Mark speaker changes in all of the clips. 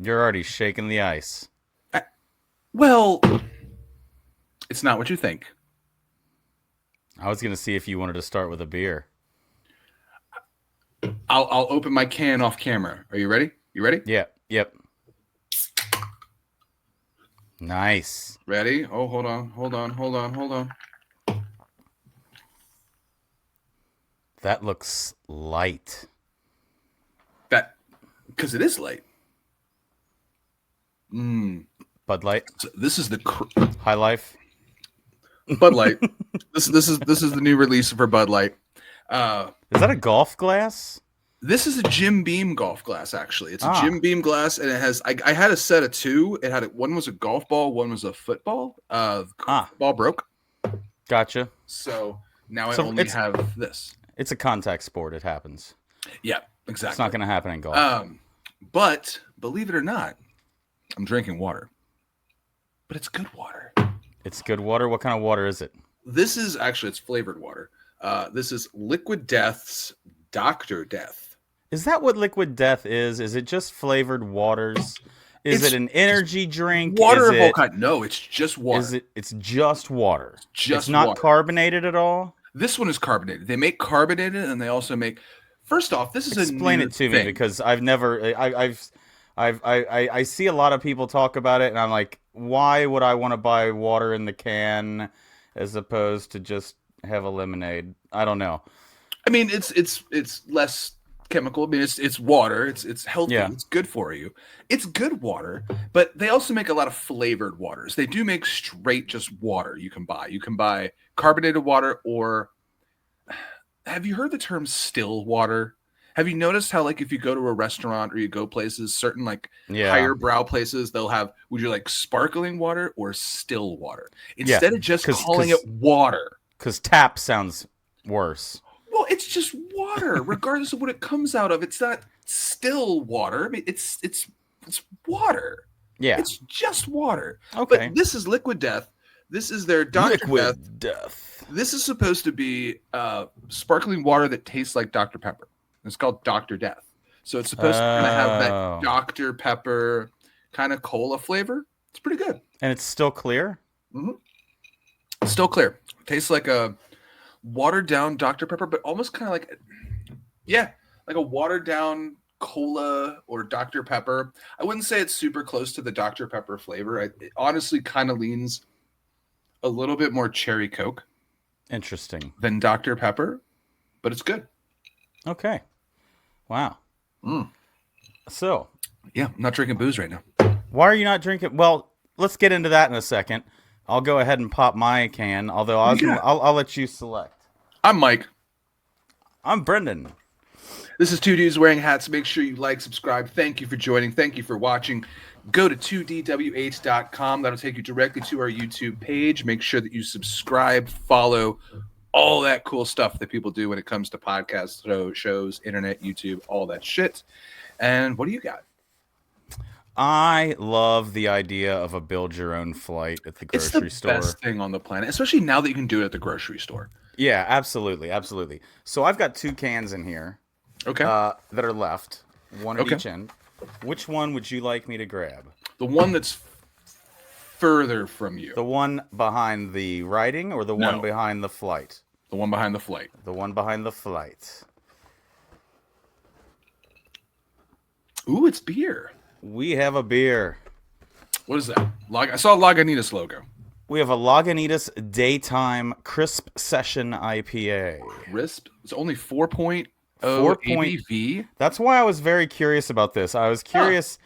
Speaker 1: You're already shaking the ice.
Speaker 2: I, well, it's not what you think.
Speaker 1: I was gonna see if you wanted to start with a beer.
Speaker 2: I'll open my can off camera. Are you ready? You ready?
Speaker 1: Yeah. Yep. Nice.
Speaker 2: Ready? Oh, hold on.
Speaker 1: That looks light.
Speaker 2: That because it is light.
Speaker 1: Bud Light.
Speaker 2: So this is the
Speaker 1: High Life.
Speaker 2: Bud Light. This is the new release for Bud Light.
Speaker 1: Is that a golf glass?
Speaker 2: This is a Jim Beam golf glass. Actually, it's a
Speaker 1: Ah.
Speaker 2: Jim Beam glass, and it has. I had a set of two. It had one was a golf ball, one was a football. Ball broke,
Speaker 1: Gotcha.
Speaker 2: so now I
Speaker 1: So
Speaker 2: only
Speaker 1: it's
Speaker 2: have this.
Speaker 1: it's a contact sport. It happens.
Speaker 2: Yeah,
Speaker 1: It's
Speaker 2: exactly.
Speaker 1: not gonna happen in golf.
Speaker 2: But believe it or not, I'm drinking water. But it's good water.
Speaker 1: It's good water. What kind of water is it?
Speaker 2: This is actually it's flavored water. This is Liquid Death's Doctor Death.
Speaker 1: Is that what Liquid Death is? Is it just flavored waters? Is
Speaker 2: It's
Speaker 1: it an energy drink?
Speaker 2: Water
Speaker 1: Is
Speaker 2: of all
Speaker 1: it,
Speaker 2: kind. No, it's just water.
Speaker 1: is it? It's just water.
Speaker 2: Just
Speaker 1: it's not
Speaker 2: water.
Speaker 1: carbonated at all.
Speaker 2: This one is carbonated. They make carbonated, and they also make. First off, this is
Speaker 1: Explain
Speaker 2: a new
Speaker 1: it to me
Speaker 2: thing.
Speaker 1: because I've never. I see a lot of people talk about it, and I'm like, why would I want to buy water in the can as opposed to just have a lemonade? I don't know.
Speaker 2: I mean, it's less chemical. I mean, it's water. It's healthy.
Speaker 1: Yeah.
Speaker 2: It's good for you. It's good water, but they also make a lot of flavored waters. They do make straight just water you can buy. You can buy carbonated water or have you heard the term still water? Have you noticed how like if you go to a restaurant or you go places, certain like
Speaker 1: Yeah.
Speaker 2: higher brow places, they'll have would you like sparkling water or still water?
Speaker 1: Yeah.
Speaker 2: Instead of just
Speaker 1: 'Cause-
Speaker 2: calling
Speaker 1: 'cause-
Speaker 2: it water.
Speaker 1: Because tap sounds worse.
Speaker 2: Well, it's just water, regardless of what it comes out of. It's not still water. I mean, it's water.
Speaker 1: Yeah.
Speaker 2: It's just water.
Speaker 1: Okay.
Speaker 2: But this is Liquid Death. This is their Dr. Death.
Speaker 1: Liquid Death.
Speaker 2: This is supposed to be sparkling water that tastes like Dr. Pepper. It's called Dr. Death. So it's supposed to kind of have
Speaker 1: Oh.
Speaker 2: that Dr. Pepper kind of cola flavor. It's pretty good.
Speaker 1: And it's still clear?
Speaker 2: It's still clear. Tastes like a watered down Dr. Pepper, but almost kind of like, yeah, like a watered down cola or Dr. Pepper. I wouldn't say it's super close to the Dr. Pepper flavor. It honestly kind of leans a little bit more cherry Coke
Speaker 1: Interesting.
Speaker 2: than Dr. Pepper, but it's good.
Speaker 1: Okay. Wow. So,
Speaker 2: Yeah, I'm not drinking booze right now.
Speaker 1: why are you not drinking? Well, let's get into that in a second. I'll go ahead and pop my can, although
Speaker 2: Yeah.
Speaker 1: I'll let you select.
Speaker 2: I'm Mike.
Speaker 1: I'm Brendan.
Speaker 2: This is Two Dudes Wearing Hats. Make sure you like, subscribe. Thank you for joining. Thank you for watching. Go to 2dwh.com. That'll take you directly to our YouTube page. Make sure that you subscribe, follow, all that cool stuff that people do when it comes to podcasts, shows, internet, YouTube, all that shit. And what do you got?
Speaker 1: I love the idea of a build your own flight at the
Speaker 2: It's the
Speaker 1: grocery store.
Speaker 2: best thing on the planet, especially now that you can do it at the grocery store.
Speaker 1: Yeah, absolutely, absolutely. So I've got two cans in here
Speaker 2: Okay.
Speaker 1: that are left, one at
Speaker 2: Okay.
Speaker 1: each end. Which one would you like me to grab?
Speaker 2: The one that's further from you.
Speaker 1: The one behind the writing or the one
Speaker 2: No.
Speaker 1: behind the flight?
Speaker 2: The one behind the flight.
Speaker 1: The one behind the flight.
Speaker 2: Ooh, it's beer.
Speaker 1: We have a beer.
Speaker 2: What is that? I saw a Lagunitas logo.
Speaker 1: We have a Lagunitas Daytime Crisp Session IPA.
Speaker 2: Crisp. It's only 4.0
Speaker 1: 4 point-
Speaker 2: ABV.
Speaker 1: That's why I was very curious about this. I was curious.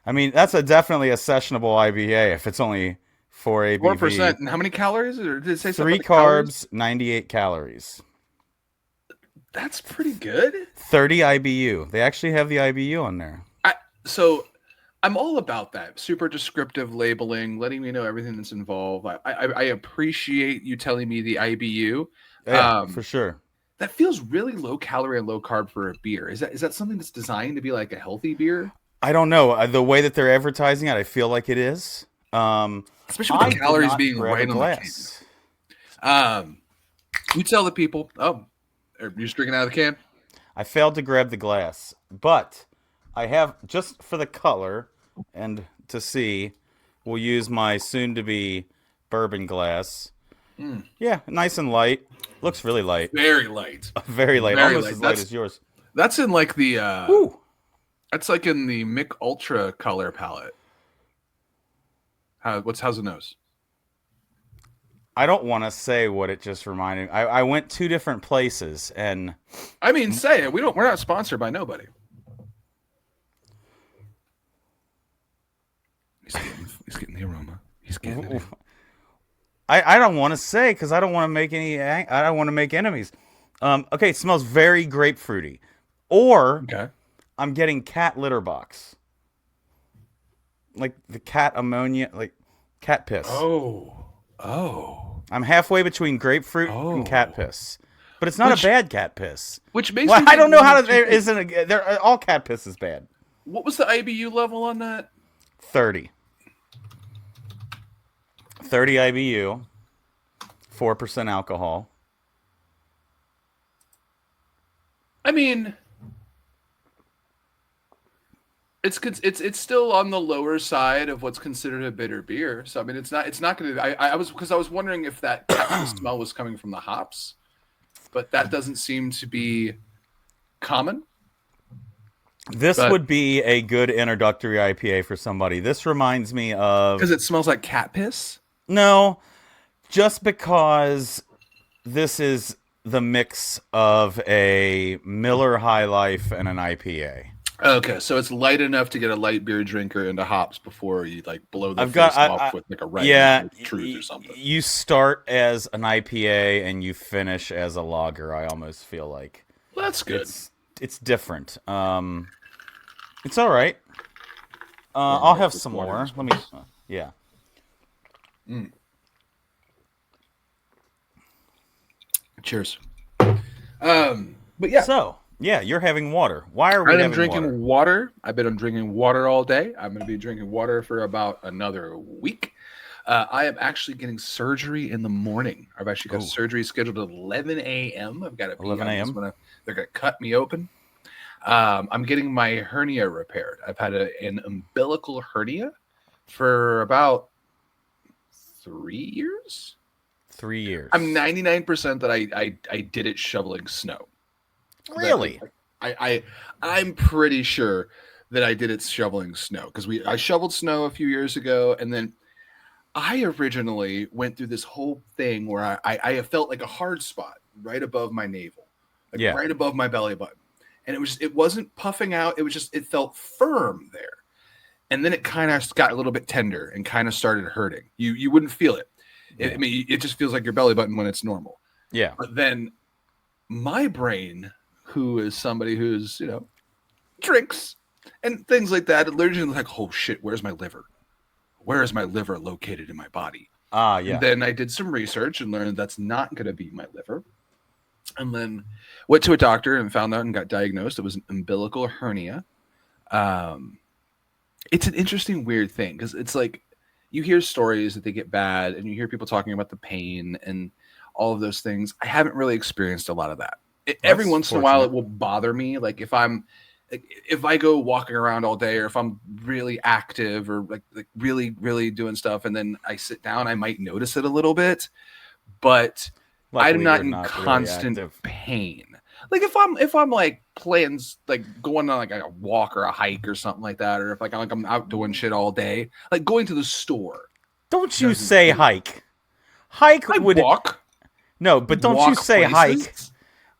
Speaker 1: I mean, that's definitely a sessionable IPA if it's only 4 ABV.
Speaker 2: 4%. And how many calories? Or did it say
Speaker 1: 3
Speaker 2: something? about the calories?
Speaker 1: carbs, 98 calories.
Speaker 2: That's pretty good.
Speaker 1: 30 IBU. They actually have the IBU on there.
Speaker 2: So I'm all about that. Super descriptive labeling, letting me know everything that's involved. I appreciate you telling me the IBU.
Speaker 1: Yeah, for sure.
Speaker 2: That feels really low calorie and low carb for a beer. Is that something that's designed to be like a healthy beer?
Speaker 1: I don't know. The way that they're advertising it, I feel like it is.
Speaker 2: Especially with the
Speaker 1: did
Speaker 2: calories
Speaker 1: not
Speaker 2: being
Speaker 1: grab
Speaker 2: right
Speaker 1: a
Speaker 2: on
Speaker 1: glass.
Speaker 2: the can. You tell the people, are you just drinking out of the can?
Speaker 1: I failed to grab the glass, but I have, just for the color, and to see, we'll use my soon-to-be bourbon glass.
Speaker 2: Mm.
Speaker 1: Yeah, nice and light. Looks really light.
Speaker 2: Very light.
Speaker 1: Very light.
Speaker 2: Very
Speaker 1: Almost
Speaker 2: light.
Speaker 1: as light as yours.
Speaker 2: That's in like the
Speaker 1: Woo!
Speaker 2: that's like in the Mick Ultra color palette. How's the nose?
Speaker 1: I don't want to say what it just reminded me. I went two different places, and
Speaker 2: I mean, say it. We're not sponsored by nobody. He's getting the aroma. He's getting it.
Speaker 1: I don't want to say because I don't want to make I don't want to make enemies. Okay, it smells very grapefruity, or
Speaker 2: Okay.
Speaker 1: I'm getting cat litter box, like the cat ammonia, like cat piss.
Speaker 2: Oh.
Speaker 1: I'm halfway between grapefruit and cat piss, but it's not a bad cat piss.
Speaker 2: Which makes
Speaker 1: Well,
Speaker 2: me
Speaker 1: I don't know
Speaker 2: think
Speaker 1: how
Speaker 2: one
Speaker 1: to.
Speaker 2: of two
Speaker 1: There
Speaker 2: things.
Speaker 1: isn't a. There, all cat piss is bad.
Speaker 2: What was the IBU level on that?
Speaker 1: 30. 30 IBU, 4% alcohol.
Speaker 2: I mean, it's still on the lower side of what's considered a bitter beer. So I mean, it's not going to. I was wondering if that cat smell was coming from the hops, but that doesn't seem to be common.
Speaker 1: This would be a good introductory IPA for somebody. This reminds me of.
Speaker 2: Because it smells like cat piss?
Speaker 1: No, just because this is the mix of a Miller High Life and an IPA.
Speaker 2: Okay, so it's light enough to get a light beer drinker into hops before you like blow the off with like a right truth or something.
Speaker 1: You start as an IPA and you finish as a lager. I almost feel like
Speaker 2: Well, that's good.
Speaker 1: It's different. It's all right. I'll have some more. Let me. Yeah.
Speaker 2: Cheers. But yeah.
Speaker 1: So yeah, you're having water. Why are we
Speaker 2: I'm
Speaker 1: having
Speaker 2: drinking water? I've been drinking water all day. I'm going to be drinking water for about another week. I am actually getting surgery in the morning. I've actually got surgery scheduled at 11 a.m. I've got to be
Speaker 1: 11 a.m.
Speaker 2: They're going to cut me open. I'm getting my hernia repaired. I've had an umbilical hernia for about 3 years.
Speaker 1: 3 years.
Speaker 2: I'm 99% that I did it shoveling snow.
Speaker 1: Really?
Speaker 2: I'm pretty sure that I did it shoveling snow because I shoveled snow a few years ago, and then I originally went through this whole thing where I felt like a hard spot right above my navel, like right above my belly button, and it wasn't puffing out. It felt firm there, and then it kind of got a little bit tender and kind of started hurting. You wouldn't feel it. I mean, it just feels like your belly button when it's normal.
Speaker 1: Yeah.
Speaker 2: But then my brain, who is somebody who's, drinks and things like that, literally like, oh shit, where's my liver? Where is my liver located in my body?
Speaker 1: Yeah.
Speaker 2: And then I did some research and learned that's not going to be my liver. And then went to a doctor and found out and got diagnosed. It was an umbilical hernia. It's an interesting, weird thing because it's like you hear stories that they get bad and you hear people talking about the pain and all of those things. I haven't really experienced a lot of that. Every once in a while, it will bother me. Like if I go walking around all day, or if I'm really active, or like really, really doing stuff, and then I sit down, I might notice it a little bit. But
Speaker 1: Luckily,
Speaker 2: I'm not in
Speaker 1: really
Speaker 2: constant
Speaker 1: active.
Speaker 2: pain. Like if I'm like playing, like going on like a walk or a hike or something like that, or if I'm out doing shit all day, like going to the store.
Speaker 1: Don't you say hike? Hike
Speaker 2: I
Speaker 1: would
Speaker 2: walk.
Speaker 1: No, but don't you say hike?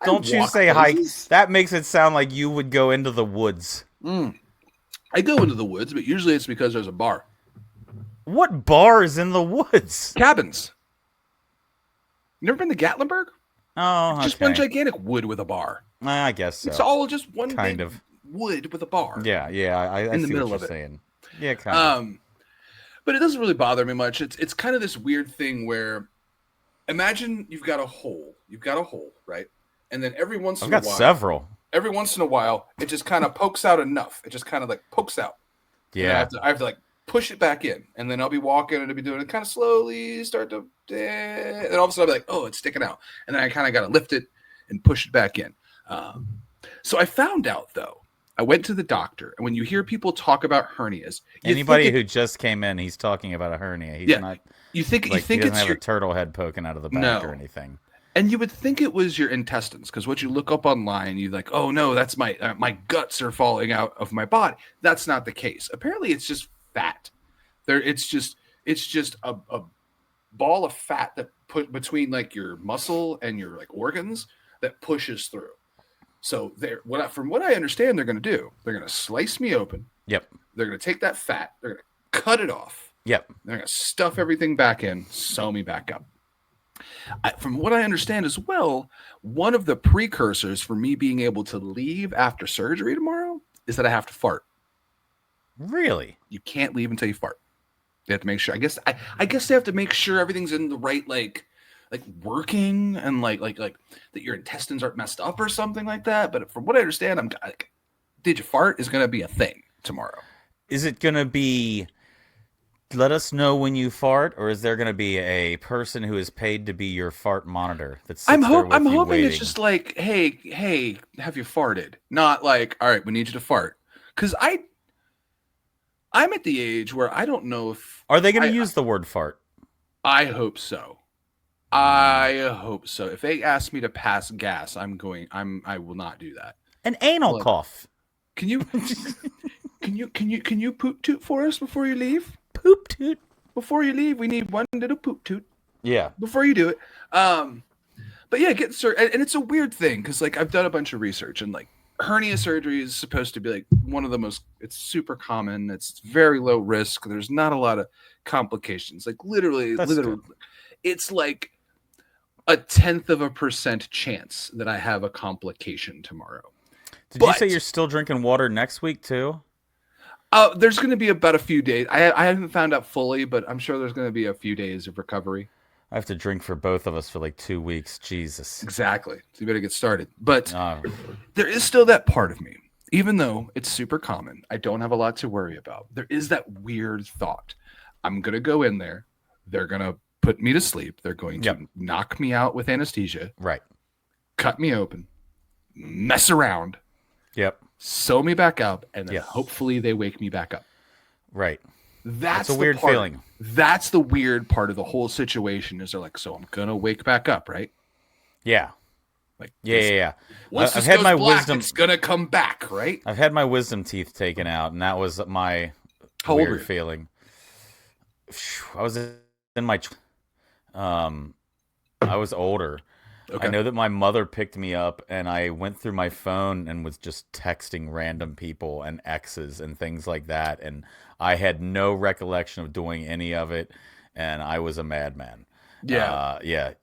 Speaker 1: Don't you say hike? That makes it sound like you would go into the woods.
Speaker 2: I go into the woods, but usually it's because there's a bar.
Speaker 1: What bar is in the woods?
Speaker 2: Cabins. You never been to Gatlinburg?
Speaker 1: Oh, okay.
Speaker 2: Just one gigantic wood with a bar.
Speaker 1: I guess so.
Speaker 2: It's all just one
Speaker 1: kind
Speaker 2: big
Speaker 1: of
Speaker 2: wood with a bar.
Speaker 1: Yeah. I
Speaker 2: in the
Speaker 1: see
Speaker 2: middle
Speaker 1: what
Speaker 2: of
Speaker 1: you're
Speaker 2: it.
Speaker 1: saying. Yeah, kind of.
Speaker 2: But it doesn't really bother me much. It's kind of this weird thing where, imagine you've got a hole, right? And then every once in a while,
Speaker 1: several.
Speaker 2: Every once in a while, it just kind of pokes out enough. It just kind of like pokes out.
Speaker 1: Yeah.
Speaker 2: I have to like push it back in, and then I'll be walking and I'll be doing it kind of slowly, start to, and all of a sudden I'll be like, oh, it's sticking out, and then I kind of got to lift it and push it back in. So I found out though I went to the doctor, and when you hear people talk about hernias,
Speaker 1: Anybody who just came in, he's talking about a hernia. He's not
Speaker 2: you think
Speaker 1: like he doesn't
Speaker 2: it's
Speaker 1: have
Speaker 2: your
Speaker 1: a turtle head poking out of the back or
Speaker 2: no,
Speaker 1: anything.
Speaker 2: and you would think it was your intestines because what you look up online, you like, oh no, that's my guts are falling out of my body. That's not the case. Apparently, it's just fat. It's just a ball of fat that put between like your muscle and your like organs that pushes through. So from what I understand, they're going to do, they're going to slice me open.
Speaker 1: Yep.
Speaker 2: They're going to take that fat, they're going to cut it off.
Speaker 1: Yep.
Speaker 2: They're going to stuff everything back in, sew me back up. From what I understand as well, one of the precursors for me being able to leave after surgery tomorrow is that I have to fart.
Speaker 1: Really?
Speaker 2: You can't leave until you fart. They have to make sure. I guess they have to make sure everything's in the right like working and like that your intestines aren't messed up or something like that. But from what I understand, I'm like, did you fart is going to be a thing tomorrow.
Speaker 1: Is it going to be let us know when you fart, or is there going to be a person who is paid to be your fart monitor that sits
Speaker 2: I'm
Speaker 1: there with you
Speaker 2: hoping
Speaker 1: waiting?
Speaker 2: it's just like, hey, have you farted? Not like, all right, we need you to fart. Because I'm at the age where I don't know if
Speaker 1: Are they going to use the word fart?
Speaker 2: I hope so. I hope so. If they ask me to pass gas, I will not do that.
Speaker 1: An anal cough.
Speaker 2: Can you can you poop toot for us before you leave?
Speaker 1: Poop toot.
Speaker 2: Before you leave, we need one little poop toot.
Speaker 1: Yeah.
Speaker 2: Before you do it. But yeah, and it's a weird thing because like I've done a bunch of research and like hernia surgery is supposed to be like one of the most, it's super common, it's very low risk, there's not a lot of complications, like literally
Speaker 1: Good.
Speaker 2: it's like 0.1% chance that I have a complication tomorrow.
Speaker 1: Did you say you're still drinking water next week too?
Speaker 2: There's going to be about a few days. I haven't found out fully, but I'm sure there's going to be a few days of recovery.
Speaker 1: I have to drink for both of us for like 2 weeks. Jesus.
Speaker 2: Exactly. So you better get started. But there is still that part of me, even though it's super common, I don't have a lot to worry about. There is that weird thought. I'm going to go in there. They're going to put me to sleep. They're going to knock me out with anesthesia.
Speaker 1: Right.
Speaker 2: Cut me open. Mess around.
Speaker 1: Yep.
Speaker 2: Sew me back up. And then hopefully they wake me back up.
Speaker 1: Right.
Speaker 2: That's
Speaker 1: a weird feeling.
Speaker 2: That's the weird part of the whole situation is they're like, so I'm going to wake back up, right?
Speaker 1: Yeah.
Speaker 2: Like
Speaker 1: yeah.
Speaker 2: Once I've had my wisdom, it's going to come back, right?
Speaker 1: I've had my wisdom teeth taken out, and that was my weird feeling. I was in my I was older. Okay. I know that my mother picked me up, and I went through my phone and was just texting random people and exes and things like that, and I had no recollection of doing any of it, and I was a madman.
Speaker 2: Yeah,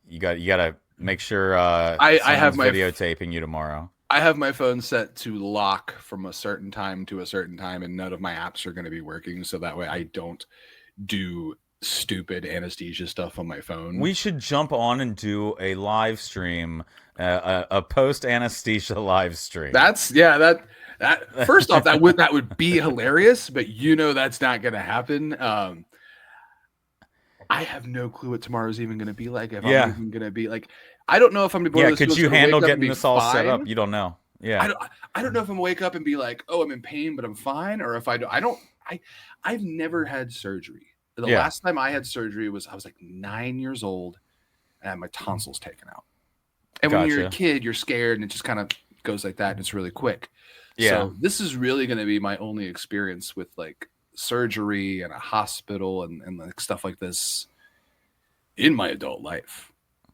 Speaker 1: You got to make sure
Speaker 2: I have my
Speaker 1: videotaping you tomorrow.
Speaker 2: I have my phone set to lock from a certain time to a certain time, and none of my apps are going to be working, so that way I don't do stupid anesthesia stuff on my phone.
Speaker 1: We should jump on and do a live stream, a post anesthesia live stream.
Speaker 2: That's that first off, that would be hilarious, but that's not going to happen. I have no clue what tomorrow's even going to be like. If I'm even going to be like, I don't know if I'm going to be.
Speaker 1: Yeah, could you handle getting this all set up? You don't know. Yeah,
Speaker 2: I don't know if I'm gonna wake up and be like, oh, I'm in pain, but I'm fine, or if I've never had surgery. The last time I had surgery I was like 9 years old, and I had my tonsils taken out. And when you're a kid, you're scared, and it just kind of goes like that, and it's really quick. Yeah. So this is really going to be my only experience with like surgery and a hospital and like stuff like this in my adult life.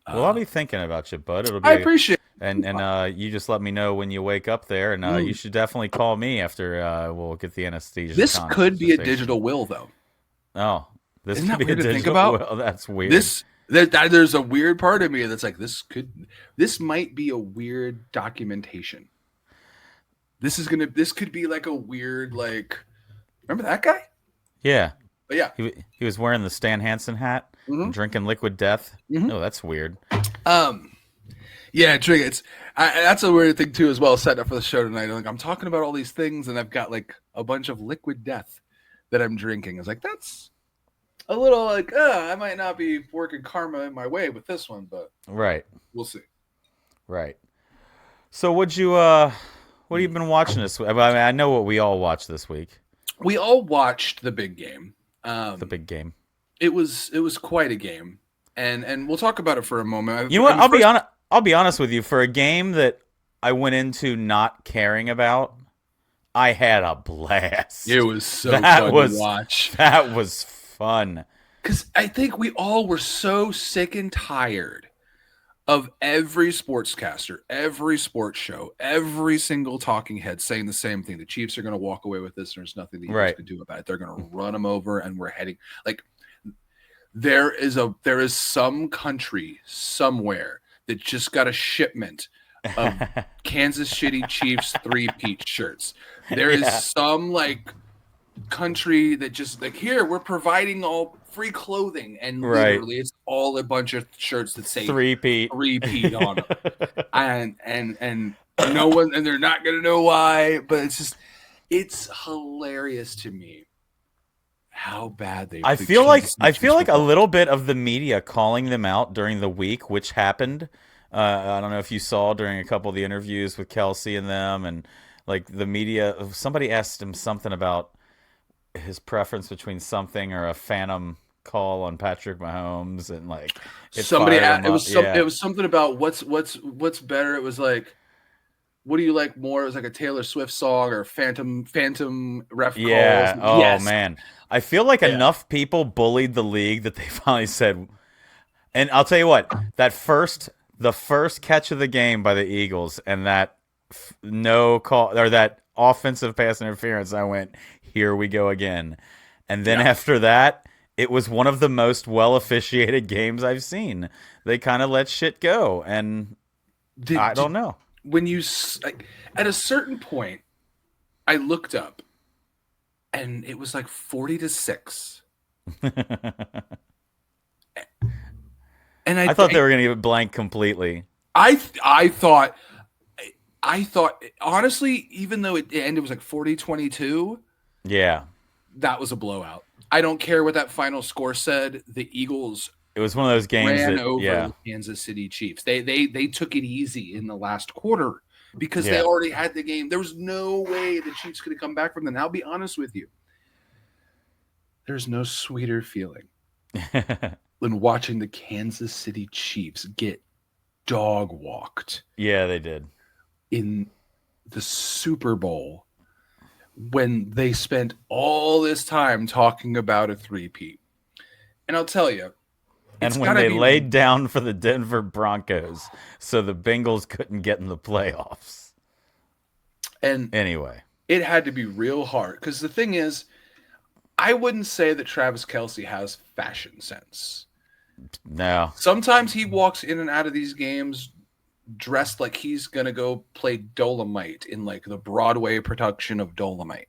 Speaker 1: Well, I'll be thinking about you, bud. It'll be.
Speaker 2: I appreciate it.
Speaker 1: And you just let me know when you wake up there, and you should definitely call me after we'll get the anesthesia.
Speaker 2: This could be a digital will, though.
Speaker 1: Oh, this
Speaker 2: Isn't
Speaker 1: could
Speaker 2: that
Speaker 1: be
Speaker 2: weird
Speaker 1: a
Speaker 2: to think about?
Speaker 1: Will. That's weird.
Speaker 2: There's a weird part of me that's like, this might be a weird documentation. This could be like a weird, like, remember that guy?
Speaker 1: Yeah.
Speaker 2: But yeah.
Speaker 1: He was wearing the Stan Hansen hat, and drinking Liquid Death. Oh, that's weird.
Speaker 2: Yeah, Trigger. That's a weird thing too, as well. Setting up for the show tonight, like I'm talking about all these things, and I've got like a bunch of Liquid Death that I'm drinking. It's like that's a little like, I might not be working karma in my way with this one, but
Speaker 1: right,
Speaker 2: we'll see.
Speaker 1: Right. So what'd you What have you been watching this week? I mean, I know what we all watched this week.
Speaker 2: We all watched the big game.
Speaker 1: The big game.
Speaker 2: It was quite a game, and we'll talk about it for a moment.
Speaker 1: You know what? I'll be honest with you. For a game that I went into not caring about, I had a blast.
Speaker 2: It was so fun to watch.
Speaker 1: That was fun.
Speaker 2: Because I think we all were so sick and tired of every sportscaster, every sports show, every single talking head saying the same thing. The Chiefs are going to walk away with this, and there's nothing the Eagles can do about it. They're going to run them over, and we're heading like there is some country somewhere that just got a shipment of Kansas City Chiefs 3-peat shirts. There is some like country that just like, here, we're providing all free clothing, and literally it's all a bunch of shirts that say
Speaker 1: 3-peat
Speaker 2: on them. and no one, and they're not gonna know why, but it's hilarious to me how bad they.
Speaker 1: I feel like a little bit of the media calling them out during the week, which happened. I don't know if you saw during a couple of the interviews with Kelsey and them, and like the media, somebody asked him something about his preference between something or a phantom call on Patrick Mahomes, and like
Speaker 2: it was something about what's better. It was like, what do you like more? It was like a Taylor Swift song or phantom ref calls.
Speaker 1: Yeah. Oh man, I feel like enough people bullied the league that they finally said. And I'll tell you what, the first catch of the game by the Eagles and that no call or that offensive pass interference, I went, here we go again. And then after that, it was one of the most well officiated games I've seen. They kind of let shit go, and I don't know.
Speaker 2: When you at a certain point, I looked up, and it was like 40-6. And
Speaker 1: I thought they were going to give it blank completely.
Speaker 2: I thought honestly, even though it ended, it was like 40-22.
Speaker 1: Yeah,
Speaker 2: that was a blowout. I don't care what that final score said. The Eagles.
Speaker 1: It was one of those games
Speaker 2: ran over the Kansas City Chiefs. They took it easy in the last quarter because they already had the game. There was no way the Chiefs could have come back from that. And I'll be honest with you. There's no sweeter feeling than watching the Kansas City Chiefs get dog walked.
Speaker 1: Yeah, they did.
Speaker 2: In the Super Bowl, when they spent all this time talking about a 3-peat. And I'll tell you.
Speaker 1: And when they laid down for the Denver Broncos so the Bengals couldn't get in the playoffs.
Speaker 2: And
Speaker 1: anyway,
Speaker 2: it had to be real hard. Because the thing is, I wouldn't say that Travis Kelce has fashion sense.
Speaker 1: No.
Speaker 2: Sometimes he walks in and out of these games dressed like he's gonna go play Dolomite in like the Broadway production of Dolomite.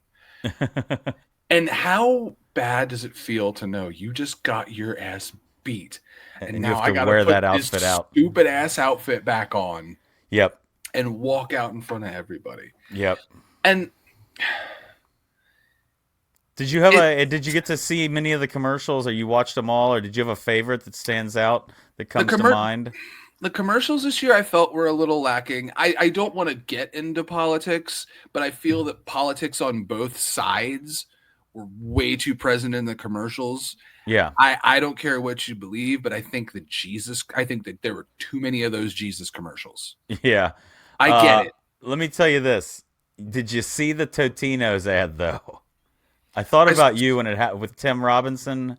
Speaker 2: And how bad does it feel to know you just got your ass beat, and now I gotta
Speaker 1: wear
Speaker 2: put
Speaker 1: that outfit out,
Speaker 2: stupid ass outfit back on?
Speaker 1: Yep.
Speaker 2: And walk out in front of everybody.
Speaker 1: Yep.
Speaker 2: And
Speaker 1: did you get to see many of the commercials, or you watched them all, or did you have a favorite that stands out that comes to mind?
Speaker 2: The commercials this year I felt were a little lacking. I don't want to get into politics, but I feel that politics on both sides were way too present in the commercials.
Speaker 1: Yeah.
Speaker 2: I don't care what you believe, but I think that there were too many of those Jesus commercials.
Speaker 1: Yeah.
Speaker 2: I get it.
Speaker 1: Let me tell you this. Did you see the Totino's ad though? I thought about you when it with Tim Robinson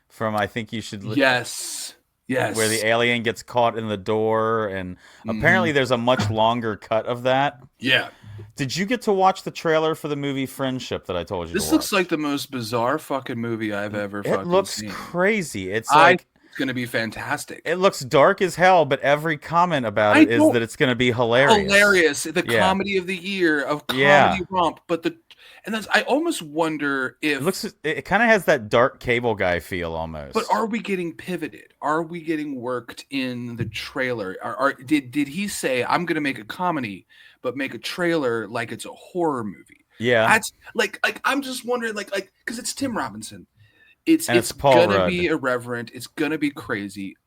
Speaker 1: from I Think You Should.
Speaker 2: Yes.
Speaker 1: Where the alien gets caught in the door, and apparently there's a much longer cut of that.
Speaker 2: Yeah.
Speaker 1: Did you get to watch the trailer for the movie Friendship that I told you
Speaker 2: This looks like the most bizarre fucking movie I've ever fucking seen.
Speaker 1: It looks crazy. It's
Speaker 2: like it's going to be fantastic.
Speaker 1: It looks dark as hell, but every comment about it is that it's going to be hilarious.
Speaker 2: Hilarious. The comedy of the year of comedy romp, but I almost wonder if
Speaker 1: it kind of has that Dark Cable Guy feel almost.
Speaker 2: But are we getting pivoted? Are we getting worked in the trailer? Did he say, I'm going to make a comedy, but make a trailer like it's a horror movie?
Speaker 1: Yeah,
Speaker 2: that's like I'm just wondering, like because it's Tim Robinson. It's
Speaker 1: Paul
Speaker 2: gonna
Speaker 1: Rudd.
Speaker 2: be irreverent. It's gonna be crazy.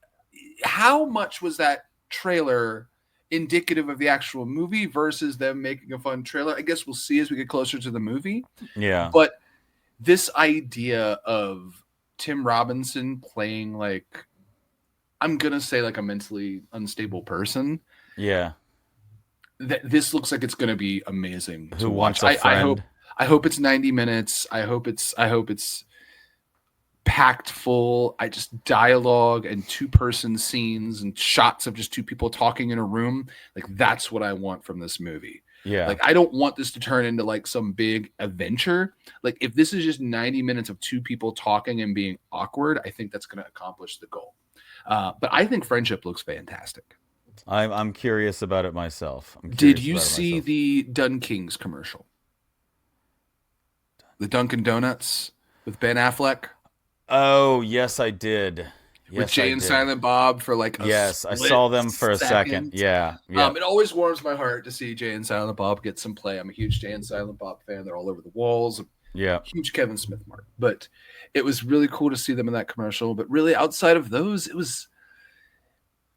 Speaker 2: How much was that trailer indicative of the actual movie versus them making a fun trailer. I guess we'll see as we get closer to the movie.
Speaker 1: Yeah.
Speaker 2: But this idea of Tim Robinson playing like, I'm gonna say like a mentally unstable person.
Speaker 1: Yeah.
Speaker 2: This looks like it's gonna be amazing to
Speaker 1: Who
Speaker 2: watch.
Speaker 1: wants a friend?
Speaker 2: I hope it's 90 minutes. I hope it's packed full. I just dialogue and two-person scenes and shots of just two people talking in a room. Like that's what I want from this movie.
Speaker 1: Yeah.
Speaker 2: Like I don't want this to turn into like some big adventure. Like if this is just 90 minutes of two people talking and being awkward, I think that's going to accomplish the goal. But I think Friendship looks fantastic.
Speaker 1: I'm curious about it myself.
Speaker 2: Did you see the Dunkings commercial? The Dunkin' Donuts with Ben Affleck?
Speaker 1: Oh, yes, I did.
Speaker 2: With Jay and Silent Bob for like
Speaker 1: yes, I saw them for a second. Yeah.
Speaker 2: It always warms my heart to see Jay and Silent Bob get some play. I'm a huge Jay and Silent Bob fan. They're all over the walls.
Speaker 1: Yeah.
Speaker 2: Huge Kevin Smith mark. But it was really cool to see them in that commercial. But really outside of those,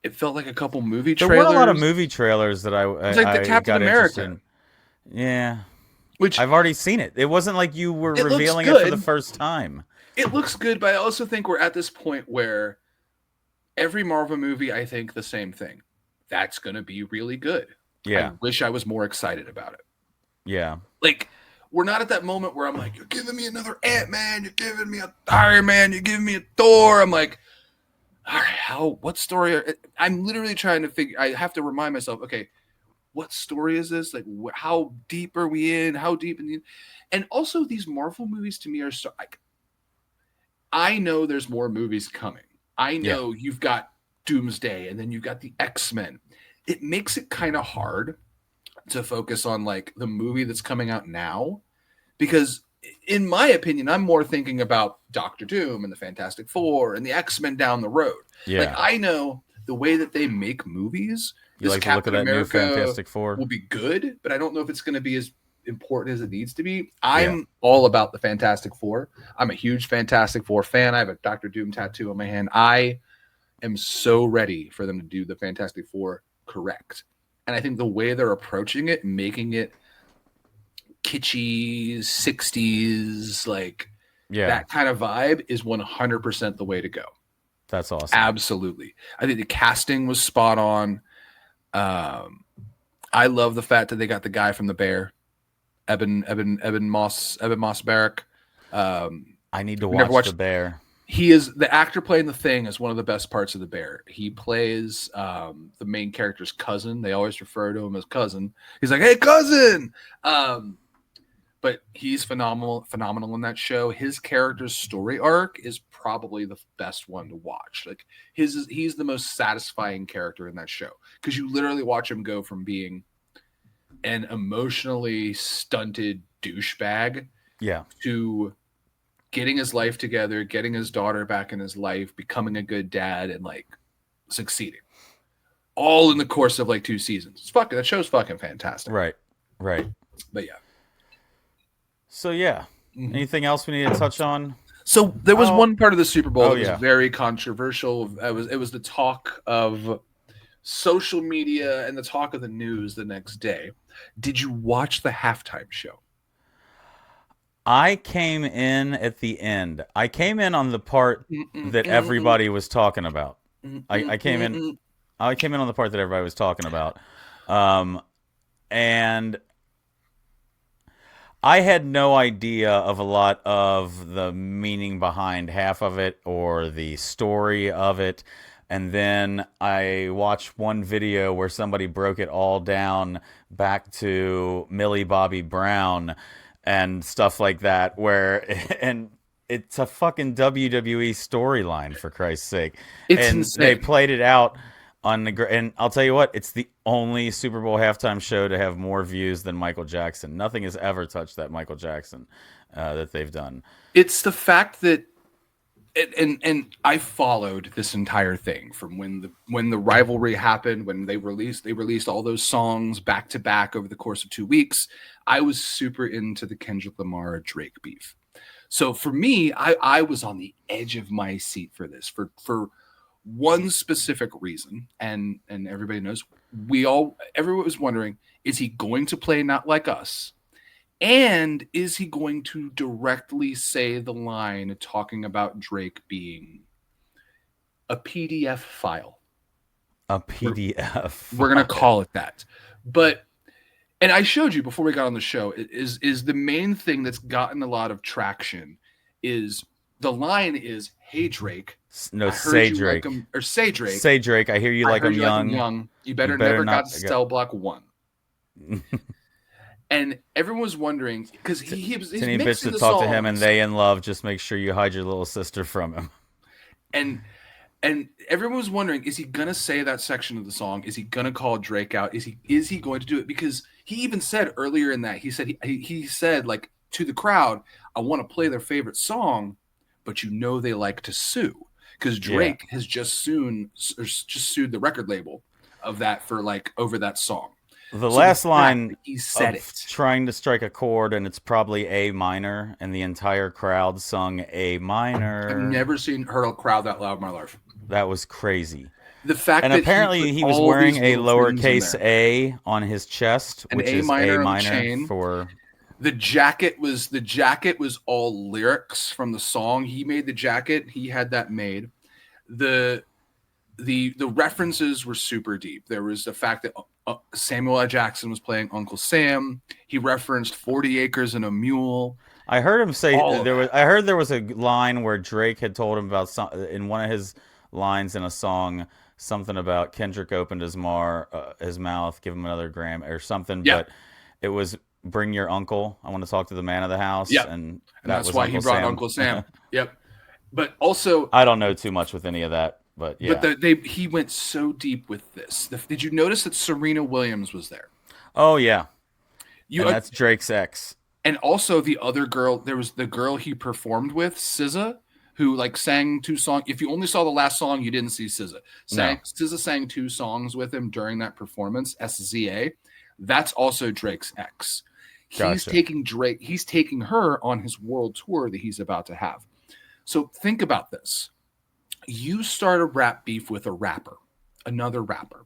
Speaker 2: it felt like a couple movie trailers.
Speaker 1: There were a lot of movie trailers that I
Speaker 2: it's like the Captain America.
Speaker 1: Yeah.
Speaker 2: Which
Speaker 1: I've already seen it. It wasn't like you were revealing it for the first time.
Speaker 2: It looks good, but I also think we're at this point where every Marvel movie, I think the same thing. That's going to be really good.
Speaker 1: Yeah.
Speaker 2: I wish I was more excited about it.
Speaker 1: Yeah.
Speaker 2: Like, we're not at that moment where I'm like, you're giving me another Ant-Man, you're giving me a Iron Man, you're giving me a Thor. I'm like, all right, what story? I'm literally trying to figure, I have to remind myself, okay, what story is this? Like, how deep are we in? How deep in the, and also these Marvel movies to me are so, like, I know there's more movies coming. I know you've got Doomsday and then you've got the X-Men. It makes it kind of hard to focus on like the movie that's coming out now because in my opinion, I'm more thinking about Doctor Doom and the Fantastic Four and the X-Men down the road.
Speaker 1: Yeah.
Speaker 2: Like I know the way that they make movies,
Speaker 1: you
Speaker 2: this
Speaker 1: like
Speaker 2: Captain
Speaker 1: to look at that
Speaker 2: America
Speaker 1: new Fantastic Four
Speaker 2: will be good, but I don't know if it's going to be as important as it needs to be. I'm all about the Fantastic Four. I'm a huge Fantastic Four fan. I have a Doctor Doom tattoo on my hand. I am so ready for them to do the Fantastic Four correct. And I think the way they're approaching it, making it kitschy, 60s, like that kind of vibe is 100% the way to go.
Speaker 1: That's awesome.
Speaker 2: Absolutely. I think the casting was spot on. I love the fact that they got the guy from The Bear. Eben Moss Barrack.
Speaker 1: I need to watch The Bear.
Speaker 2: He is the actor playing the Thing is one of the best parts of The Bear. He plays the main character's cousin. They always refer to him as cousin. He's like, "Hey, cousin!" But he's phenomenal in that show. His character's story arc is probably the best one to watch. Like he's the most satisfying character in that show because you literally watch him go from being an emotionally stunted douchebag to getting his life together, getting his daughter back in his life, becoming a good dad, and like succeeding. All in the course of like 2 seasons. That show's fucking fantastic.
Speaker 1: Right.
Speaker 2: But yeah.
Speaker 1: So yeah. Mm-hmm. Anything else we need to touch on?
Speaker 2: So there was one part of the Super Bowl that was very controversial. It was the talk of social media and the talk of the news the next day. Did you watch the halftime show?
Speaker 1: I came in at the end. I came in on the part that everybody was talking about. I came in on the part that everybody was talking about. And I had no idea of a lot of the meaning behind half of it or the story of it. And then I watched one video where somebody broke it all down back to Millie Bobby Brown and stuff like that, and it's a fucking WWE storyline, for Christ's sake.
Speaker 2: It's
Speaker 1: and
Speaker 2: insane.
Speaker 1: They played it out on and I'll tell you what, it's the only Super Bowl halftime show to have more views than Michael Jackson. Nothing has ever touched that Michael Jackson that they've done.
Speaker 2: It's the fact that and I followed this entire thing from when the rivalry happened, when they released all those songs back to back over the course of 2 weeks. I was super into the Kendrick Lamar Drake beef. So for me, I was on the edge of my seat for this for one specific reason, and everybody knows everyone was wondering, is he going to play Not Like Us? And is he going to directly say the line talking about Drake being a PDF file?
Speaker 1: A
Speaker 2: We're,
Speaker 1: PDF.
Speaker 2: we're going to call it that. But, and I showed you before we got on the show, is the main thing that's gotten a lot of traction is the line is, "Hey Drake,
Speaker 1: No,
Speaker 2: I
Speaker 1: say
Speaker 2: heard you
Speaker 1: Drake.
Speaker 2: like him," or say Drake.
Speaker 1: Say Drake. I hear you
Speaker 2: I
Speaker 1: like
Speaker 2: heard
Speaker 1: him
Speaker 2: you like him
Speaker 1: young.
Speaker 2: young. You better never got to Cell Block 1. And everyone was wondering because he's
Speaker 1: Any bitch
Speaker 2: mixing
Speaker 1: to
Speaker 2: the
Speaker 1: talk
Speaker 2: songs,
Speaker 1: to him and they in love, just make sure you hide your little sister from him.
Speaker 2: and everyone was wondering, is he gonna say that section of the song? Is he gonna call Drake out? Is he going to do it? Because he even said earlier in that, he said like to the crowd, I want to play their favorite song, but you know they like to sue because Drake has just sued the record label of that for like over that song.
Speaker 1: The last line
Speaker 2: he said
Speaker 1: of trying to strike a chord, and it's probably A minor, and the entire crowd sung A minor.
Speaker 2: I've never heard a crowd that loud in my life.
Speaker 1: That was crazy.
Speaker 2: The fact
Speaker 1: and
Speaker 2: that
Speaker 1: apparently he was wearing a lowercase a on his chest, which is A minor for.
Speaker 2: The jacket was all lyrics from the song. He made the jacket. He had that made. The references were super deep. There was the fact that Samuel L. Jackson was playing Uncle Sam. He referenced 40 Acres and a Mule.
Speaker 1: I heard him say I heard there was a line where Drake had told him about in one of his lines in a song, something about Kendrick opened his mouth, give him another gram or something.
Speaker 2: Yeah.
Speaker 1: But it was bring your uncle. I want to talk to the man of the house.
Speaker 2: Yep.
Speaker 1: And
Speaker 2: that's why he brought Uncle Sam. Yep. But also,
Speaker 1: I don't know too much with any of that. But yeah,
Speaker 2: he went so deep with this. Did you notice that Serena Williams was there?
Speaker 1: Oh yeah, and that's Drake's ex.
Speaker 2: And also the other girl, there was the girl he performed with, SZA, who like sang 2 songs. If you only saw the last song, you didn't see SZA. SZA sang 2 songs with him during that performance. SZA, that's also Drake's ex. He's taking her on his world tour that he's about to have. So think about this. You start a rap beef with a rapper, another rapper.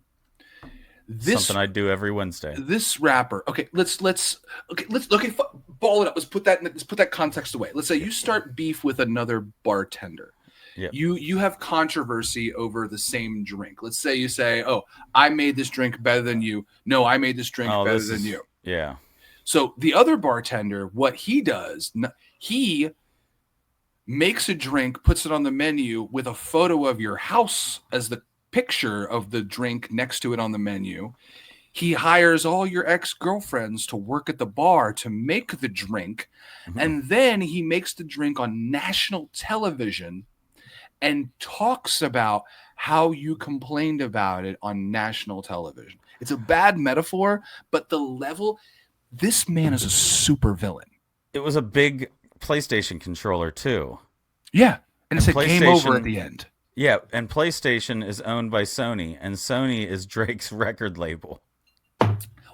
Speaker 1: Something I do every Wednesday.
Speaker 2: This rapper, let's ball it up. Let's put that context away. Let's say you start beef with another bartender.
Speaker 1: Yep.
Speaker 2: You have controversy over the same drink. Let's say you say, "Oh, I made this drink better than you." No, I made this drink better than you.
Speaker 1: Yeah.
Speaker 2: So the other bartender, what he does, he makes a drink, puts it on the menu with a photo of your house as the picture of the drink next to it on the menu. He hires all your ex-girlfriends to work at the bar to make the drink. Mm-hmm. And then he makes the drink on national television and talks about how you complained about it on national television. It's a bad metaphor, but the level, this man is a super villain.
Speaker 1: It was a big PlayStation controller too.
Speaker 2: Yeah. And it said game over at the end.
Speaker 1: Yeah, and PlayStation is owned by Sony, and Sony is Drake's record label.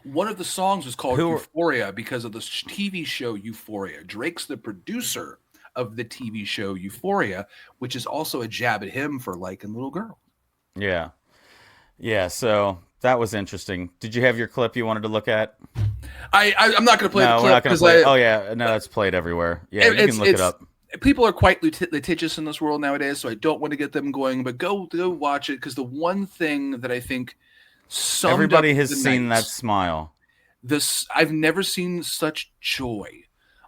Speaker 2: One of the songs was called Euphoria because of the TV show Euphoria. Drake's the producer of the TV show Euphoria, which is also a jab at him for liking little girls.
Speaker 1: Yeah. Yeah, so that was interesting. Did you have your clip you wanted to look at?
Speaker 2: I'm not going to play the clip.
Speaker 1: We're not going to play it. Oh, yeah. No, it's played everywhere. Yeah, you can look it up.
Speaker 2: People are quite litigious in this world nowadays, so I don't want to get them going, but go watch it, because the one thing that I think
Speaker 1: everybody has seen that smile.
Speaker 2: I've never seen such joy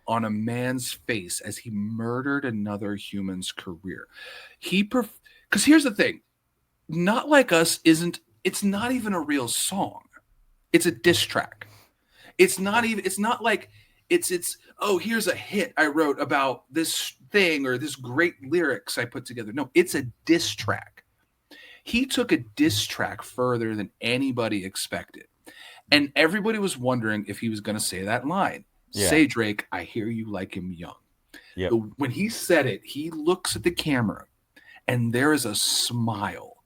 Speaker 2: on a man's face as he murdered another human's career. Because here's the thing, Not Like Us it's not even a real song. It's a diss track. It's not like it's oh, here's a hit I wrote about this thing or this great lyrics I put together. No, it's a diss track. He took a diss track further than anybody expected. And everybody was wondering if he was going to say that line. Yeah. Say, Drake, I hear you like him young.
Speaker 1: Yep.
Speaker 2: When he said it, he looks at the camera and there is a smile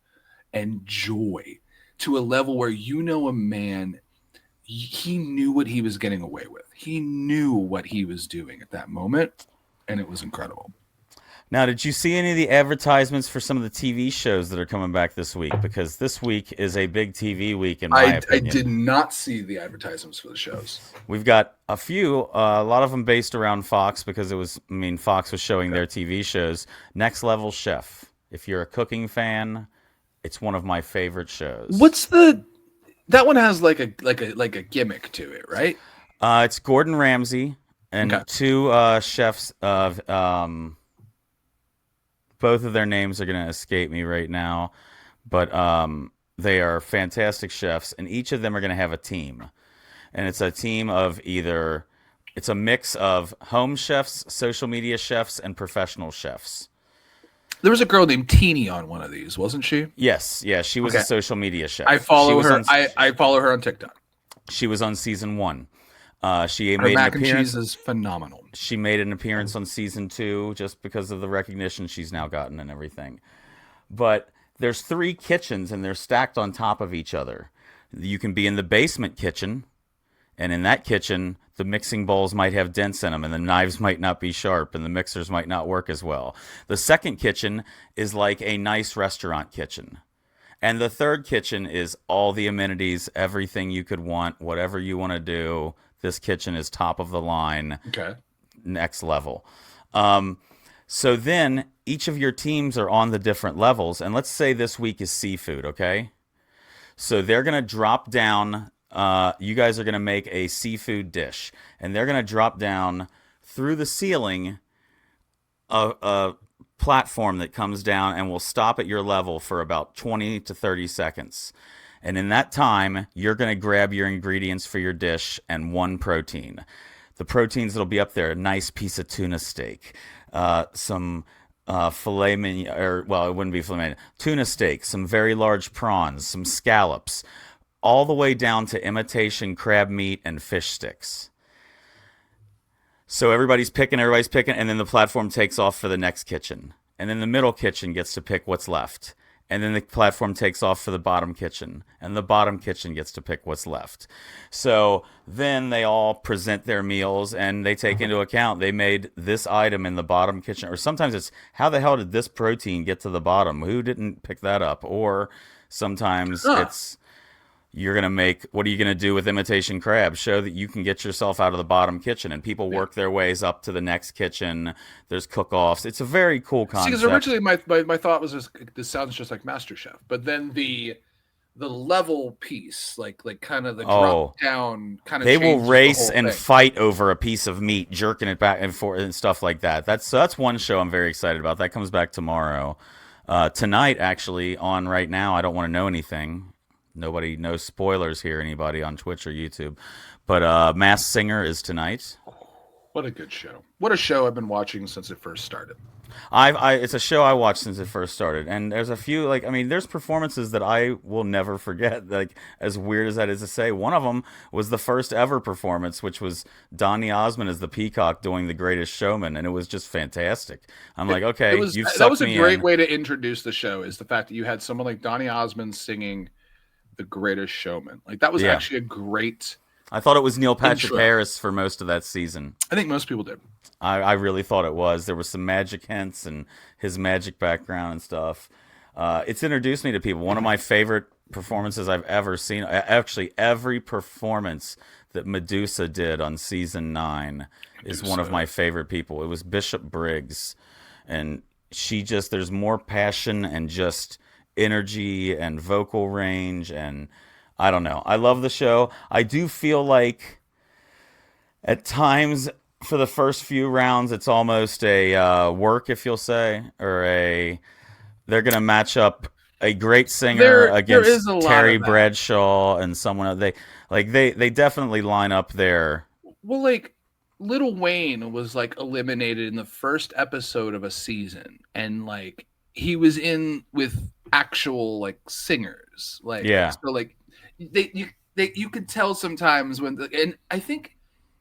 Speaker 2: and joy to a level where a man, he knew what he was getting away with. He knew what he was doing at that moment, and it was incredible.
Speaker 1: Now, did you see any of the advertisements for some of the TV shows that are coming back this week? Because this week is a big TV week, in my
Speaker 2: I did
Speaker 1: opinion.
Speaker 2: not see the advertisements for the shows.
Speaker 1: We've got a few, a lot of them based around Fox because Fox was showing
Speaker 2: Okay.
Speaker 1: their TV shows. Next Level Chef. If you're a cooking fan, it's one of my favorite shows.
Speaker 2: What's the that one has like a gimmick to it, right?
Speaker 1: It's Gordon Ramsay
Speaker 2: Okay.
Speaker 1: and two chefs of both of their names are going to escape me right now, but they are fantastic chefs, and each of them are going to have a team. And it's a team of either, it's a mix of home chefs, social media chefs, and professional chefs.
Speaker 2: There was a girl named Teeny on one of these, wasn't she?
Speaker 1: Yes, yeah, she was
Speaker 2: Okay.
Speaker 1: a social media chef.
Speaker 2: I
Speaker 1: She
Speaker 2: follow
Speaker 1: was
Speaker 2: her.
Speaker 1: on,
Speaker 2: I follow her on TikTok.
Speaker 1: she was on season one. She
Speaker 2: Her
Speaker 1: made an
Speaker 2: mac and cheese
Speaker 1: appearance.
Speaker 2: is phenomenal.
Speaker 1: She made an appearance on season two just because of the recognition she's now gotten and everything. But there's three kitchens and they're stacked on top of each other. You can be in the basement kitchen, and in that kitchen, the mixing bowls might have dents in them, and the knives might not be sharp, and the mixers might not work as well. The second kitchen is like a nice restaurant kitchen. And the third kitchen is all the amenities, everything you could want, whatever you want to do. This kitchen is top of the line,
Speaker 2: Okay.
Speaker 1: next level. Um, so then each of your teams are on the different levels. And let's say this week is seafood, okay? So they're going to drop down. You guys are going to make a seafood dish, and they're going to drop down through the ceiling a platform that comes down and will stop at your level for about 20 to 30 seconds. And in that time, you're going to grab your ingredients for your dish and one protein. The proteins that'll be up there: a nice piece of tuna steak, some filet mignon, or well, it wouldn't be filet mignon, tuna steak, some very large prawns, some scallops, all the way down to imitation crab meat and fish sticks. So everybody's picking, and then the platform takes off for the next kitchen. And then the middle kitchen gets to pick what's left. And then the platform takes off for the bottom kitchen, and the bottom kitchen gets to pick what's left. So then they all present their meals, and they take into account they made this item in the bottom kitchen. Or sometimes it's, how the hell did this protein get to the bottom? Who didn't pick that up? Or sometimes
Speaker 2: Huh.
Speaker 1: it's, you're going to make, what are you going to do with imitation crab? Show that you can get yourself out of the bottom kitchen, and people
Speaker 2: Yeah.
Speaker 1: work their ways up to the next kitchen. There's cook-offs. It's a very cool
Speaker 2: See, because
Speaker 1: concept.
Speaker 2: originally my thought was just, this sounds just like MasterChef, but then the level piece, like kind of the
Speaker 1: Oh,
Speaker 2: drop down, kind of
Speaker 1: they will
Speaker 2: changes the
Speaker 1: race
Speaker 2: whole
Speaker 1: and
Speaker 2: thing.
Speaker 1: fight over a piece of meat, jerking it back and forth and stuff like that. That's one show I'm very excited about. That comes back tomorrow. Tonight, actually, on right now. I don't want to know anything. Nobody, no spoilers here. Anybody on Twitch or YouTube? But Mass Singer is tonight.
Speaker 2: What a good show! What a show I've been watching since it first started.
Speaker 1: It's a show I watched since it first started, and there's a few, like, I mean, there's performances that I will never forget. Like, as weird as that is to say, one of them was the first ever performance, which was Donny Osmond as the Peacock doing The Greatest Showman, and it was just fantastic. I'm like,
Speaker 2: It
Speaker 1: okay,
Speaker 2: was
Speaker 1: you've
Speaker 2: that
Speaker 1: sucked
Speaker 2: was a
Speaker 1: me
Speaker 2: great
Speaker 1: in.
Speaker 2: way to introduce the show. Is the fact that you had someone like Donny Osmond singing "The Greatest Showman." Like that was
Speaker 1: Yeah,
Speaker 2: actually a great
Speaker 1: I thought it was Neil Patrick
Speaker 2: intro.
Speaker 1: Harris for most of that season.
Speaker 2: I think most people did.
Speaker 1: I really thought it was. There were some magic hints and his magic background and stuff. It's introduced me to people. One of my favorite performances I've ever seen. Actually, every performance that Medusa did on season 9 is one of
Speaker 2: Medusa.
Speaker 1: my favorite people. It was Bishop Briggs, and she just, there's more passion and just energy and vocal range, and I don't know. I love the show. I do feel like at times for the first few rounds it's almost a work, if you'll say, or a, they're gonna match up a great singer
Speaker 2: There is
Speaker 1: against
Speaker 2: a lot
Speaker 1: Terry
Speaker 2: of that.
Speaker 1: Bradshaw and someone else. They definitely line up there.
Speaker 2: Well, like Little Wayne was like eliminated in the first episode of a season, and like he was in with actual like singers, like
Speaker 1: Yeah,
Speaker 2: so like you could tell sometimes and I think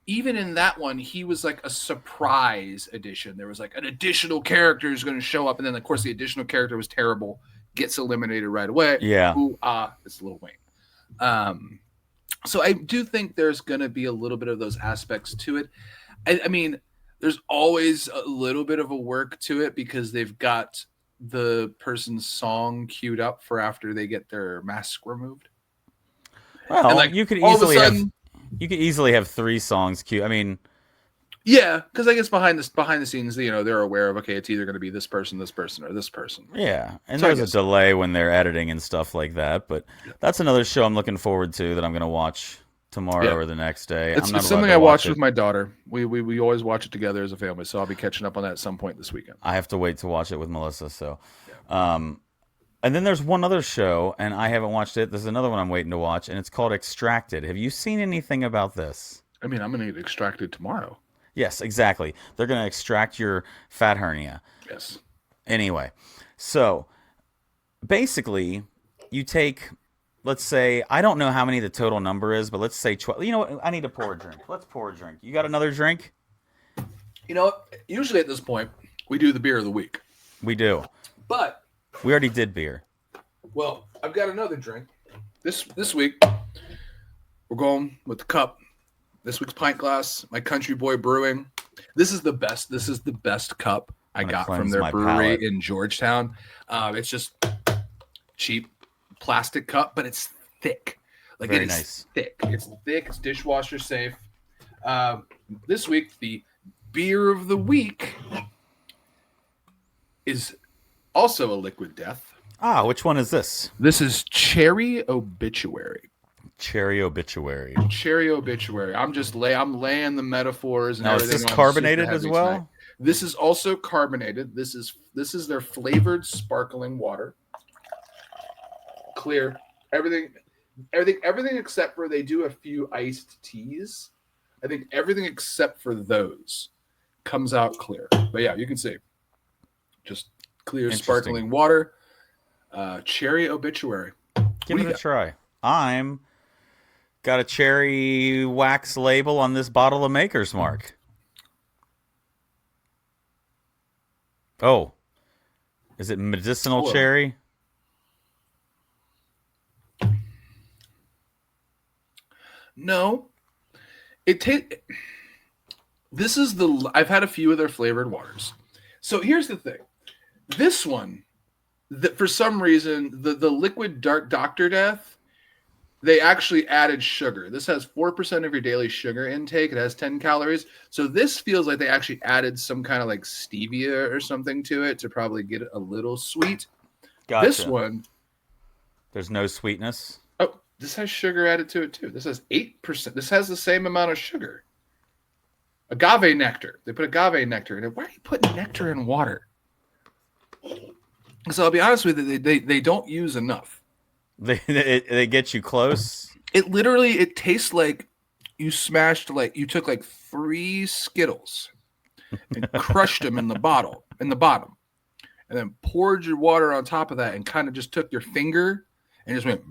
Speaker 2: even in that one he was like a surprise addition. There was like an additional character is going to show up, and then of course the additional character was terrible, gets eliminated right away.
Speaker 1: yeah.
Speaker 2: Ooh, it's Little Wayne. So I do think there's going to be a little bit of those aspects to it. I mean, there's always a little bit of a work to it because they've got the person's song queued up for after they get their mask removed.
Speaker 1: Well,
Speaker 2: And like
Speaker 1: you could
Speaker 2: all of a
Speaker 1: easily have
Speaker 2: sudden,
Speaker 1: 3 songs queued. I mean,
Speaker 2: yeah, because I guess behind the scenes, they're aware of, okay, it's either going to be this person, or this person.
Speaker 1: yeah, and
Speaker 2: So I
Speaker 1: there's a
Speaker 2: guess-
Speaker 1: delay when they're editing and stuff like that. But that's another show I'm looking forward to that I'm going to watch tomorrow
Speaker 2: Yeah.
Speaker 1: or the next day.
Speaker 2: It's
Speaker 1: I'm not
Speaker 2: something
Speaker 1: allowed to
Speaker 2: I
Speaker 1: watch
Speaker 2: watched
Speaker 1: it.
Speaker 2: with my daughter. We always watch it together as a family, so I'll be catching up on that at some point this weekend.
Speaker 1: I have to wait to watch it with Melissa. So, and then there's one other show, and I haven't watched it. There's another one I'm waiting to watch, and it's called Extracted. Have you seen anything about this?
Speaker 2: I mean, I'm going to get extracted tomorrow.
Speaker 1: Yes, exactly. They're going to extract your fat hernia.
Speaker 2: Yes.
Speaker 1: Anyway, so basically, you take, let's say, I don't know how many the total number is, but let's say 12. You know what? I need to pour a drink. Let's pour a drink. You got another drink?
Speaker 2: Usually at this point, we do the beer of the week.
Speaker 1: We do.
Speaker 2: But,
Speaker 1: We already did beer.
Speaker 2: well, I've got another drink. This week, we're going with the cup. This week's pint glass, my Country Boy Brewing. This is the best. This is the best cup I
Speaker 1: gonna
Speaker 2: got from
Speaker 1: cleanse
Speaker 2: their
Speaker 1: my
Speaker 2: brewery
Speaker 1: palate.
Speaker 2: in Georgetown. It's just cheap plastic cup, but it's thick. Like
Speaker 1: Very
Speaker 2: it is
Speaker 1: nice.
Speaker 2: thick. It's thick. It's dishwasher safe. This week, the beer of the week is also a liquid death.
Speaker 1: Ah, which one is this?
Speaker 2: This is Cherry Obituary.
Speaker 1: Cherry Obituary.
Speaker 2: Cherry Obituary. I'm laying the metaphors and
Speaker 1: Now, is
Speaker 2: everything.
Speaker 1: this
Speaker 2: on
Speaker 1: carbonated
Speaker 2: super
Speaker 1: as
Speaker 2: heavy
Speaker 1: well?
Speaker 2: tonight. This is also carbonated. This is their flavored sparkling water. Clear. Everything except for they do a few iced teas. I think everything except for those comes out clear. But yeah, you can see just clear
Speaker 1: Interesting.
Speaker 2: sparkling water. Cherry Obituary.
Speaker 1: Give
Speaker 2: What do
Speaker 1: it
Speaker 2: you
Speaker 1: a
Speaker 2: got?
Speaker 1: try. I'm got a cherry wax label on this bottle of Maker's Mark. Oh, is it medicinal
Speaker 2: Whoa.
Speaker 1: cherry?
Speaker 2: No, this is I've had a few of their flavored waters. So here's the thing. This one, for some reason, the liquid dark Dr. Death, they actually added sugar. This has 4% of your daily sugar intake. It has 10 calories. So this feels like they actually added some kind of like stevia or something to it to probably get it a little sweet.
Speaker 1: Gotcha.
Speaker 2: This one,
Speaker 1: There's no sweetness.
Speaker 2: oh, this has sugar added to it too. This has 8%. This has the same amount of sugar. Agave nectar. They put agave nectar in it. Why are you putting nectar in water? So I'll be honest with you, they don't use enough.
Speaker 1: They get you close.
Speaker 2: It tastes like you took like 3 Skittles and crushed them in the bottom, and then poured your water on top of that and kind of just took your finger and just went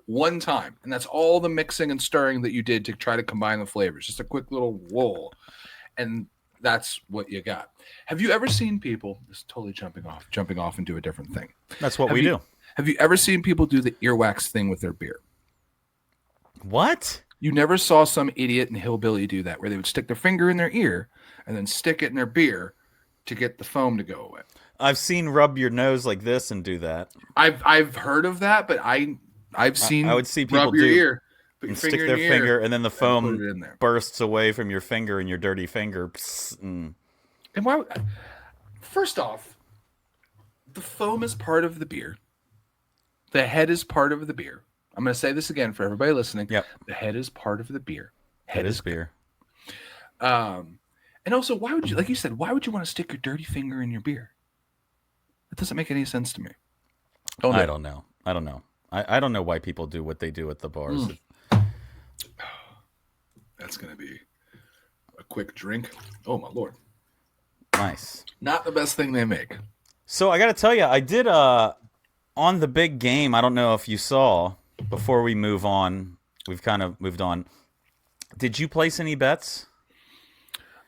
Speaker 2: one time. And that's all the mixing and stirring that you did to try to combine the flavors. Just a quick little whoa. And that's what you got. Have you ever seen people, this is totally jumping off into a different thing.
Speaker 1: That's what
Speaker 2: Have
Speaker 1: we
Speaker 2: you-
Speaker 1: do.
Speaker 2: Have you ever seen people do the earwax thing with their beer?
Speaker 1: What?
Speaker 2: You never saw some idiot and hillbilly do that, where they would stick their finger in their ear and then stick it in their beer to get the foam to go away.
Speaker 1: I've seen rub your nose like this and do that.
Speaker 2: I've heard of that, but I've seen
Speaker 1: I would see people
Speaker 2: rub your
Speaker 1: do
Speaker 2: ear, put your
Speaker 1: and stick
Speaker 2: finger
Speaker 1: their
Speaker 2: in your
Speaker 1: finger,
Speaker 2: ear,
Speaker 1: and then the
Speaker 2: put
Speaker 1: foam
Speaker 2: it in there.
Speaker 1: bursts away from your finger and your dirty finger. Psst, and
Speaker 2: And why? First off, the foam is part of the beer. The head is part of the beer. I'm going to say this again for everybody listening.
Speaker 1: Yep.
Speaker 2: The head is part of the beer.
Speaker 1: Head is beer.
Speaker 2: And also, why would you, like you said, why would you want to stick your dirty finger in your beer? That doesn't make any sense to me.
Speaker 1: I don't know. I don't know why people do what they do at the bars.
Speaker 2: That's going to be a quick drink. Oh, my Lord.
Speaker 1: Nice.
Speaker 2: Not the best thing they make.
Speaker 1: So I got to tell you, I did on the big game. I don't know if you saw. Before we move on, we've kind of moved on. Did you place any bets?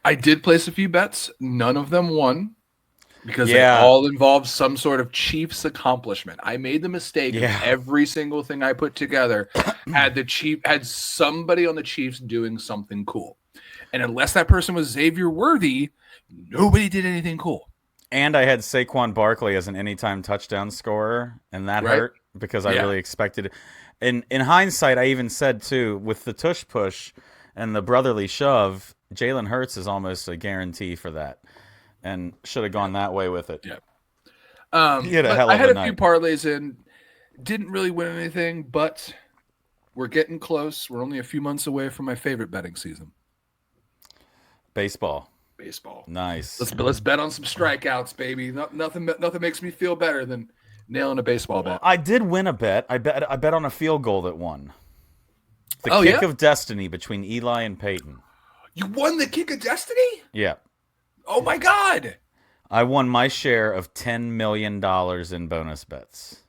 Speaker 2: I did place a few bets. None of them won because
Speaker 1: Yeah.
Speaker 2: they all involved some sort of Chiefs accomplishment. I made the mistake of
Speaker 1: Yeah.
Speaker 2: every single thing I put together had somebody on the Chiefs doing something cool. And unless that person was Xavier Worthy, nobody did anything cool.
Speaker 1: And I had Saquon Barkley as an anytime touchdown scorer, and that
Speaker 2: Right?
Speaker 1: hurt because I
Speaker 2: Yeah.
Speaker 1: really expected. In hindsight, I even said too, with the tush push and the brotherly shove, Jalen Hurts is almost a guarantee for that, and should have gone that way with it.
Speaker 2: Yeah.
Speaker 1: He had a
Speaker 2: But
Speaker 1: hell
Speaker 2: I
Speaker 1: of
Speaker 2: had
Speaker 1: a
Speaker 2: a few
Speaker 1: night.
Speaker 2: parlays in, didn't really win anything, but we're getting close. We're only a few months away from my favorite betting season,
Speaker 1: Baseball,
Speaker 2: baseball.
Speaker 1: nice.
Speaker 2: Let's bet on some strikeouts, baby. Nothing makes me feel better than nailing a baseball bet.
Speaker 1: I did win a bet. I bet on a field goal that won. The
Speaker 2: Oh,
Speaker 1: kick
Speaker 2: yeah?
Speaker 1: of destiny between Eli and Peyton.
Speaker 2: You won the kick of destiny?
Speaker 1: Yeah.
Speaker 2: Oh my God.
Speaker 1: I won my share of $10 million in bonus bets.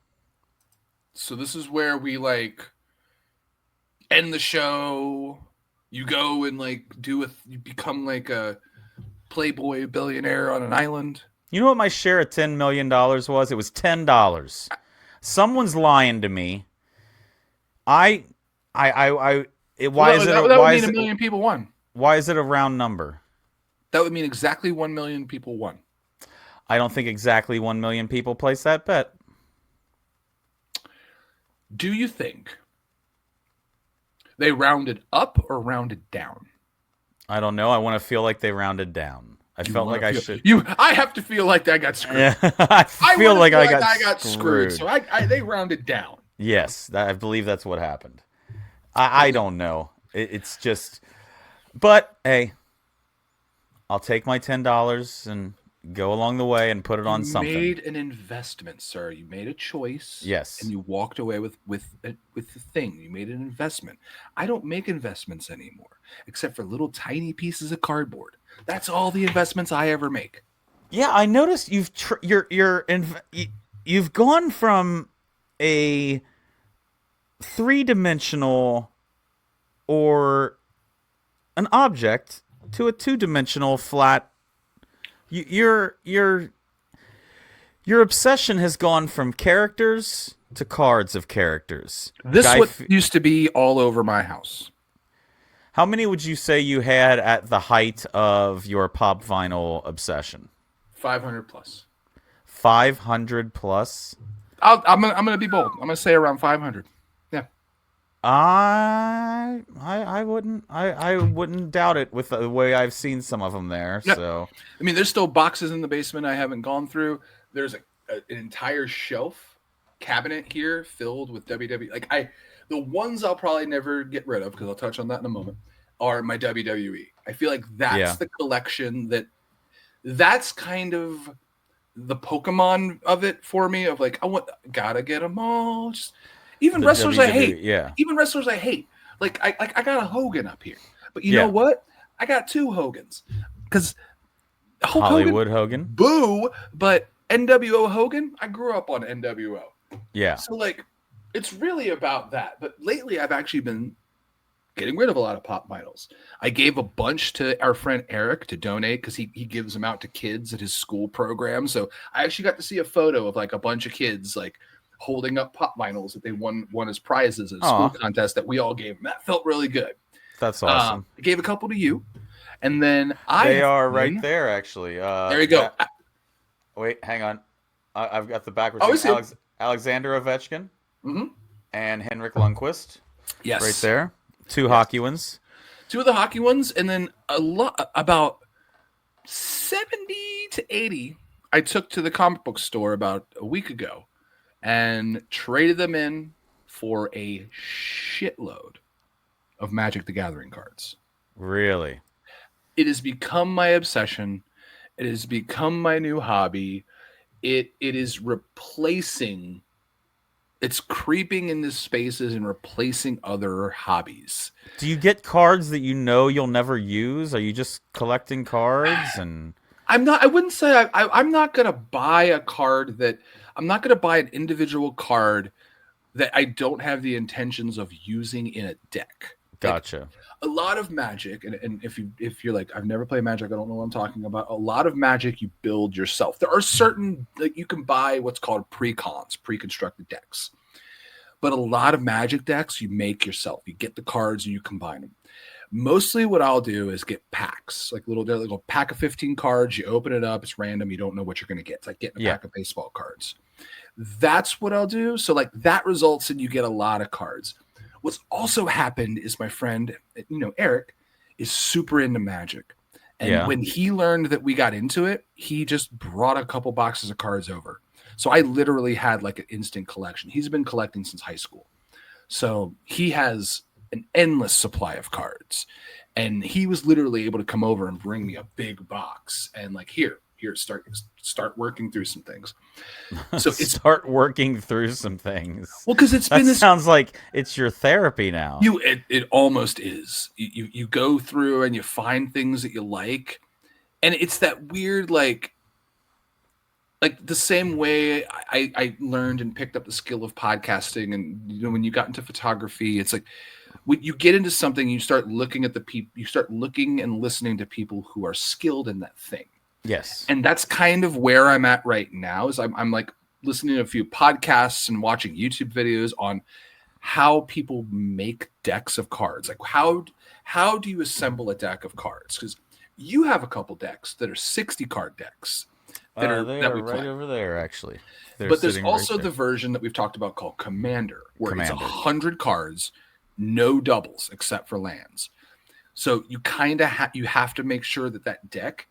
Speaker 2: So this is where we like end the show. You go and like you become like a playboy billionaire on an island.
Speaker 1: You know what my share of $10 million was? It was $10. Someone's lying to me. Why is it?
Speaker 2: That would mean a million people won.
Speaker 1: Why is it a round number?
Speaker 2: That would mean exactly 1 million people won.
Speaker 1: I don't think exactly 1 million people placed that bet.
Speaker 2: Do you think they rounded up or rounded down?
Speaker 1: I don't know. I want to feel like they rounded down. I felt like I should.
Speaker 2: I have to feel like I got screwed.
Speaker 1: Yeah, I feel like I got
Speaker 2: screwed. So they rounded down.
Speaker 1: Yes, I believe that's what happened. I don't know. It's just, but hey, I'll take my $10 and go along the way and put it on something.
Speaker 2: You made an investment, sir. You made a choice.
Speaker 1: Yes.
Speaker 2: And you walked away with the thing. You made an investment. I don't make investments anymore, except for little tiny pieces of cardboard. That's all the investments I ever make.
Speaker 1: Yeah, I noticed you've gone from a three-dimensional or an object to a two-dimensional flat. Your obsession has gone from characters to cards of characters.
Speaker 2: This used to be all over my house.
Speaker 1: How many would you say you had at the height of your pop vinyl obsession?
Speaker 2: 500 plus.
Speaker 1: 500 plus?
Speaker 2: I'm gonna be bold. I'm gonna say around 500. Yeah.
Speaker 1: I wouldn't doubt it with the way I've seen some of them there.
Speaker 2: Yeah.
Speaker 1: So
Speaker 2: I mean, there's still boxes in the basement I haven't gone through. There's an entire shelf cabinet here filled with WWE. The ones I'll probably never get rid of, because I'll touch on that in a moment, are my WWE. I feel like that's the collection that's kind of the Pokemon of it for me. Of like, gotta get them all. Just even wrestlers
Speaker 1: WWE,
Speaker 2: I hate.
Speaker 1: yeah.
Speaker 2: Even wrestlers I hate. Like I got a Hogan up here, but you know what? I got two Hogans because
Speaker 1: Hollywood Hogan.
Speaker 2: Boo, but NWO Hogan. I grew up on NWO.
Speaker 1: Yeah.
Speaker 2: So like, it's really about that. But lately, I've actually been getting rid of a lot of pop vinyls. I gave a bunch to our friend Eric to donate because he gives them out to kids at his school program. So I actually got to see a photo of like a bunch of kids like holding up pop vinyls that they won as prizes at a school contest that we all gave them. That felt really good.
Speaker 1: That's awesome.
Speaker 2: I gave a couple to you, and then
Speaker 1: they are right there actually.
Speaker 2: There you go.
Speaker 1: Wait, hang on. I've got the backwards.
Speaker 2: Oh,
Speaker 1: Alexander Ovechkin and Henrik Lundqvist.
Speaker 2: Yes,
Speaker 1: right there. Two hockey ones.
Speaker 2: Two of the hockey ones, and then about 70 to 80 I took to the comic book store about a week ago and traded them in for a shitload of Magic the Gathering cards.
Speaker 1: Really?
Speaker 2: It has become my obsession. It has become my new hobby. It is replacing. It's creeping into spaces and replacing other hobbies.
Speaker 1: Do you get cards that you know you'll never use? Are you just collecting cards? And
Speaker 2: I'm not. I wouldn't say I'm not gonna buy a card that I'm not gonna buy an individual card that I don't have the intentions of using in a deck.
Speaker 1: Gotcha.
Speaker 2: Like, a lot of Magic, and if you're like, I've never played Magic, I don't know what I'm talking about. A lot of Magic you build yourself. There are certain that you can buy what's called pre-constructed decks, but a lot of Magic decks you make yourself. You get the cards and you combine them. Mostly what I'll do is get packs, like little pack of 15 cards. You open it up, it's random. You don't know what you're going to get. It's like getting a
Speaker 1: Yeah.
Speaker 2: pack of baseball cards. That's what I'll do. So like that results in you get a lot of cards. What's also happened is my friend, Eric, is super into Magic. And
Speaker 1: Yeah.
Speaker 2: when he learned that we got into it, he just brought a couple boxes of cards over. So I literally had like an instant collection. He's been collecting since high school. So he has an endless supply of cards. And he was literally able to come over and bring me a big box and like here, start working through some things. So it's
Speaker 1: Start working through some things.
Speaker 2: well, because it's
Speaker 1: That
Speaker 2: been this
Speaker 1: sounds like it's your therapy now.
Speaker 2: it almost is. You go through and you find things that you like. And it's that weird like the same way I learned and picked up the skill of podcasting, and when you got into photography, it's like when you get into something, you start looking at the people, you start looking and listening to people who are skilled in that thing.
Speaker 1: Yes.
Speaker 2: And that's kind of where I'm at right now. Is I'm like listening to a few podcasts and watching YouTube videos on how people make decks of cards. Like how do you assemble a deck of cards? Because you have a couple decks that are 60 card decks.
Speaker 1: They are
Speaker 2: we
Speaker 1: right
Speaker 2: play.
Speaker 1: over there, actually.
Speaker 2: But there's also the version that we've talked about called Commander, where it's 100 cards, no doubles except for lands. So you kind of you have to make sure that deck,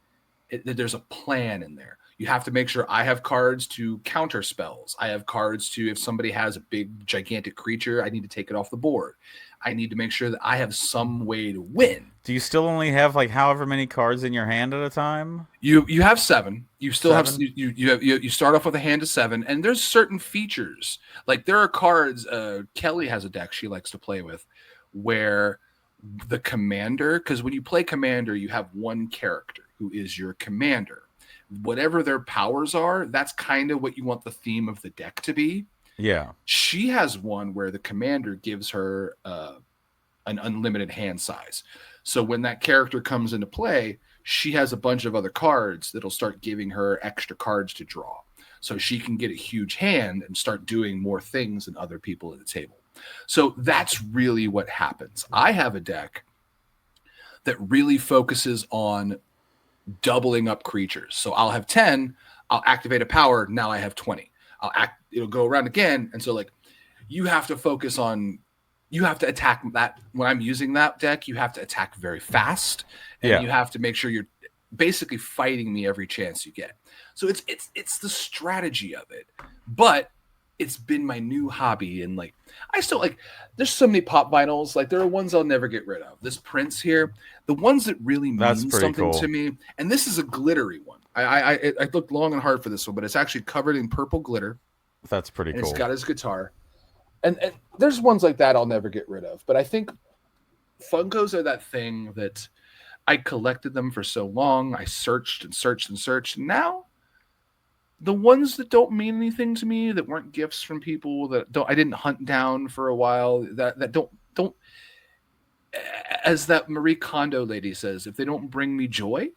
Speaker 2: that there's a plan in there. You have to make sure I have cards to counter spells. I have cards to, if somebody has a big gigantic creature, I need to take it off the board. I need to make sure that I have some way to win.
Speaker 1: Do you still only have like however many cards in your hand at a time?
Speaker 2: You have 7. You still have
Speaker 1: 7?
Speaker 2: you start off with a hand of 7, and there's certain features. Like there are cards. Kelly has a deck she likes to play with, where the commander, because when you play commander, you have one character who is your commander. Whatever their powers are, that's kind of what you want the theme of the deck to be.
Speaker 1: Yeah.
Speaker 2: She has one where the commander gives her an unlimited hand size. So when that character comes into play, she has a bunch of other cards that'll start giving her extra cards to draw. So she can get a huge hand and start doing more things than other people at the table. So that's really what happens. I have a deck that really focuses on doubling up creatures. So I'll have 10, I'll activate a power, now I have 20. It'll go around again. And so like you have to focus on, you have to attack that. When I'm using that deck, you have to attack very fast, and you have to make sure you're basically fighting me every chance you get. So it's the strategy of it, but it's been my new hobby. And like, I still like, there's so many pop vinyls. Like there are ones I'll never get rid of. This Prince here, the ones that really mean something to me. And this is a glittery one. I looked long and hard for this one, but it's actually covered in purple glitter.
Speaker 1: That's pretty cool.
Speaker 2: It's got his guitar. And there's ones like that I'll never get rid of. But I think Funkos are that thing that I collected them for so long. I searched and searched and searched. Now, the ones that don't mean anything to me, that weren't gifts from people, that I didn't hunt down for a while, that don't, as that Marie Kondo lady says, if they don't bring me joy,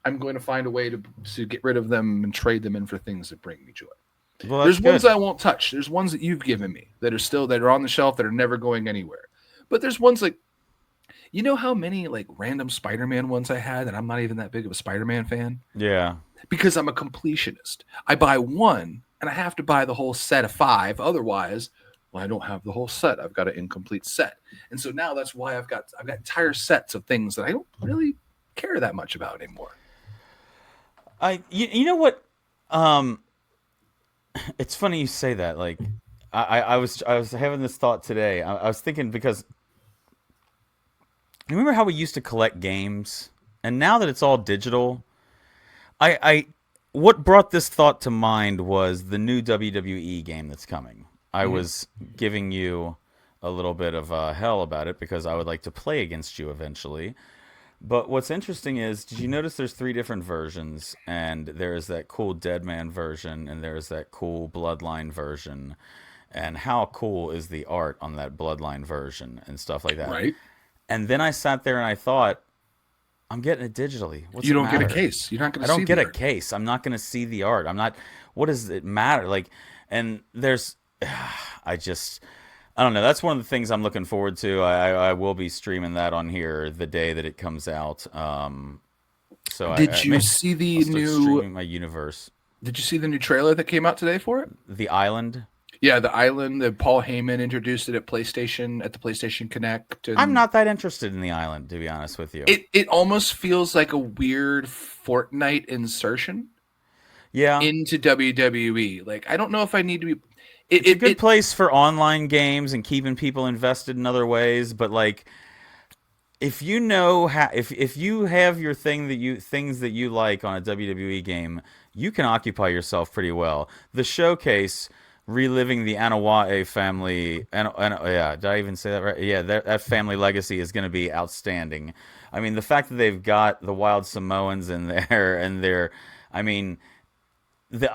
Speaker 2: I'm going to find a way to get rid of them and trade them in for things that bring me joy.
Speaker 1: Well,
Speaker 2: there's ones I won't touch. There's ones that you've given me that are on the shelf that are never going anywhere. But there's ones like, you know how many like random Spider-Man ones I had, and I'm not even that big of a Spider-Man fan?
Speaker 1: Yeah.
Speaker 2: Because I'm a completionist. I buy one and I have to buy the whole set of 5. Otherwise, well, I don't have the whole set. I've got an incomplete set. And so now that's why I've got entire sets of things that I don't really care that much about anymore.
Speaker 1: You know what? It's funny you say that. Like, I was having this thought today. I was thinking, because remember how we used to collect games, and now that it's all digital, what brought this thought to mind was the new WWE game that's coming. I was giving you a little bit of hell about it because I would like to play against you eventually. But what's interesting is, did you notice there's 3 different versions, and there is that cool Deadman version, and there's that cool Bloodline version, and how cool is the art on that Bloodline version and stuff like that.
Speaker 2: Right.
Speaker 1: And then I sat there and I thought, I'm getting it digitally. What's
Speaker 2: you
Speaker 1: it
Speaker 2: don't
Speaker 1: matter?
Speaker 2: get a case. You're not going to see
Speaker 1: I don't get
Speaker 2: the
Speaker 1: a
Speaker 2: art.
Speaker 1: case. I'm not going to see the art. I'm not. What does it matter? Like, and there's, I don't know. That's one of the things I'm looking forward to. I will be streaming that on here the day that it comes out. So
Speaker 2: Did you
Speaker 1: maybe
Speaker 2: see
Speaker 1: I'll
Speaker 2: the
Speaker 1: start
Speaker 2: new?
Speaker 1: streaming my universe.
Speaker 2: Did you see the new trailer that came out today for it?
Speaker 1: The Island.
Speaker 2: Yeah, the island that Paul Heyman introduced it at PlayStation at the PlayStation Connect,
Speaker 1: I'm
Speaker 2: and
Speaker 1: not that interested in the Island, to be honest with you.
Speaker 2: it almost feels like a weird Fortnite insertion
Speaker 1: Yeah,
Speaker 2: into WWE. Like I don't know if I need to be.
Speaker 1: it's a good place for online games and keeping people invested in other ways, but like if you know how if you have your things that you like on a WWE game, you can occupy yourself pretty well. The showcase reliving the Anawae family and yeah, did I even say that right? Yeah, that family legacy is going to be outstanding. I mean, the fact that they've got the Wild Samoans in there and they're I mean, the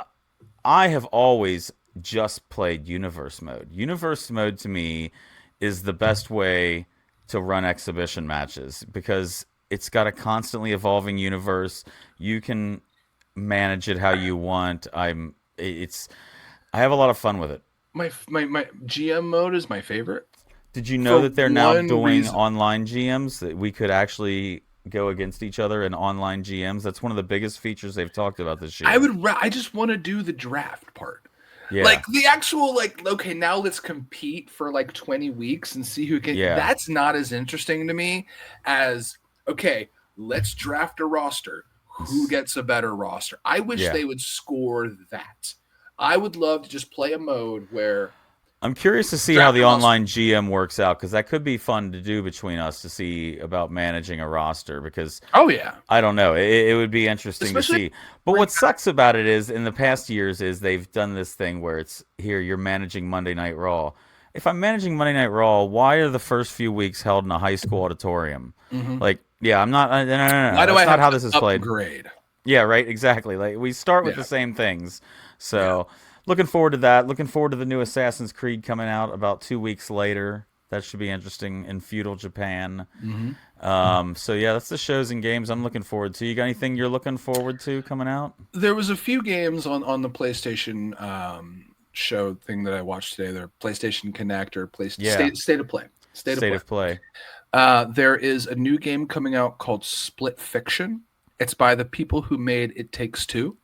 Speaker 1: I have always just played universe mode. Universe mode to me is the best way to run exhibition matches because it's got a constantly evolving universe. You can manage it how you want. It's I have a lot of fun with it.
Speaker 2: My GM mode is my favorite
Speaker 1: Did you know
Speaker 2: for
Speaker 1: that they're now
Speaker 2: one
Speaker 1: doing
Speaker 2: reason.
Speaker 1: online GMs that we could actually go against each other in online GMs? That's one of the biggest features they've talked about this year.
Speaker 2: I just want to do the draft part. Like
Speaker 1: Yeah.
Speaker 2: the actual like okay, now let's compete for like 20 weeks and see who can
Speaker 1: Yeah.
Speaker 2: that's not as interesting to me as okay, let's draft a roster. Who gets a better roster? I wish
Speaker 1: Yeah.
Speaker 2: they would score that. I would love to just play a mode where
Speaker 1: I'm curious to see how
Speaker 2: draft
Speaker 1: the
Speaker 2: a roster.
Speaker 1: online GM works out because that could be fun to do between us to see about managing a roster because
Speaker 2: Oh yeah.
Speaker 1: I don't know. It would be interesting to
Speaker 2: Especially
Speaker 1: see. But what sucks about it is in the past years is they've done this thing where it's here you're managing Monday Night Raw. If I'm managing Monday Night Raw, why are the first few weeks held in a high school auditorium?
Speaker 2: Mhm.
Speaker 1: Like, yeah, I'm not. No, no, no,
Speaker 2: Why
Speaker 1: no.
Speaker 2: do I
Speaker 1: That's not
Speaker 2: have
Speaker 1: how
Speaker 2: to
Speaker 1: this is played.
Speaker 2: upgrade?
Speaker 1: Yeah, right. Exactly. Like we start with
Speaker 2: Yeah.
Speaker 1: the same things.
Speaker 2: Yeah.
Speaker 1: So looking forward to that. Looking forward to the new Assassin's Creed coming out about 2 weeks later. That should be interesting in feudal Japan.
Speaker 2: Mhm.
Speaker 1: So yeah, that's the shows and games I'm looking forward to. You got anything you're looking forward to coming out?
Speaker 2: There was a few games on the PlayStation show thing that I watched today. They're PlayStation Connect or
Speaker 1: Yeah,
Speaker 2: State of Play. State of
Speaker 1: State
Speaker 2: Play.
Speaker 1: of Play.
Speaker 2: There is a new game coming out called Split Fiction. It's by the people who made It Takes Two.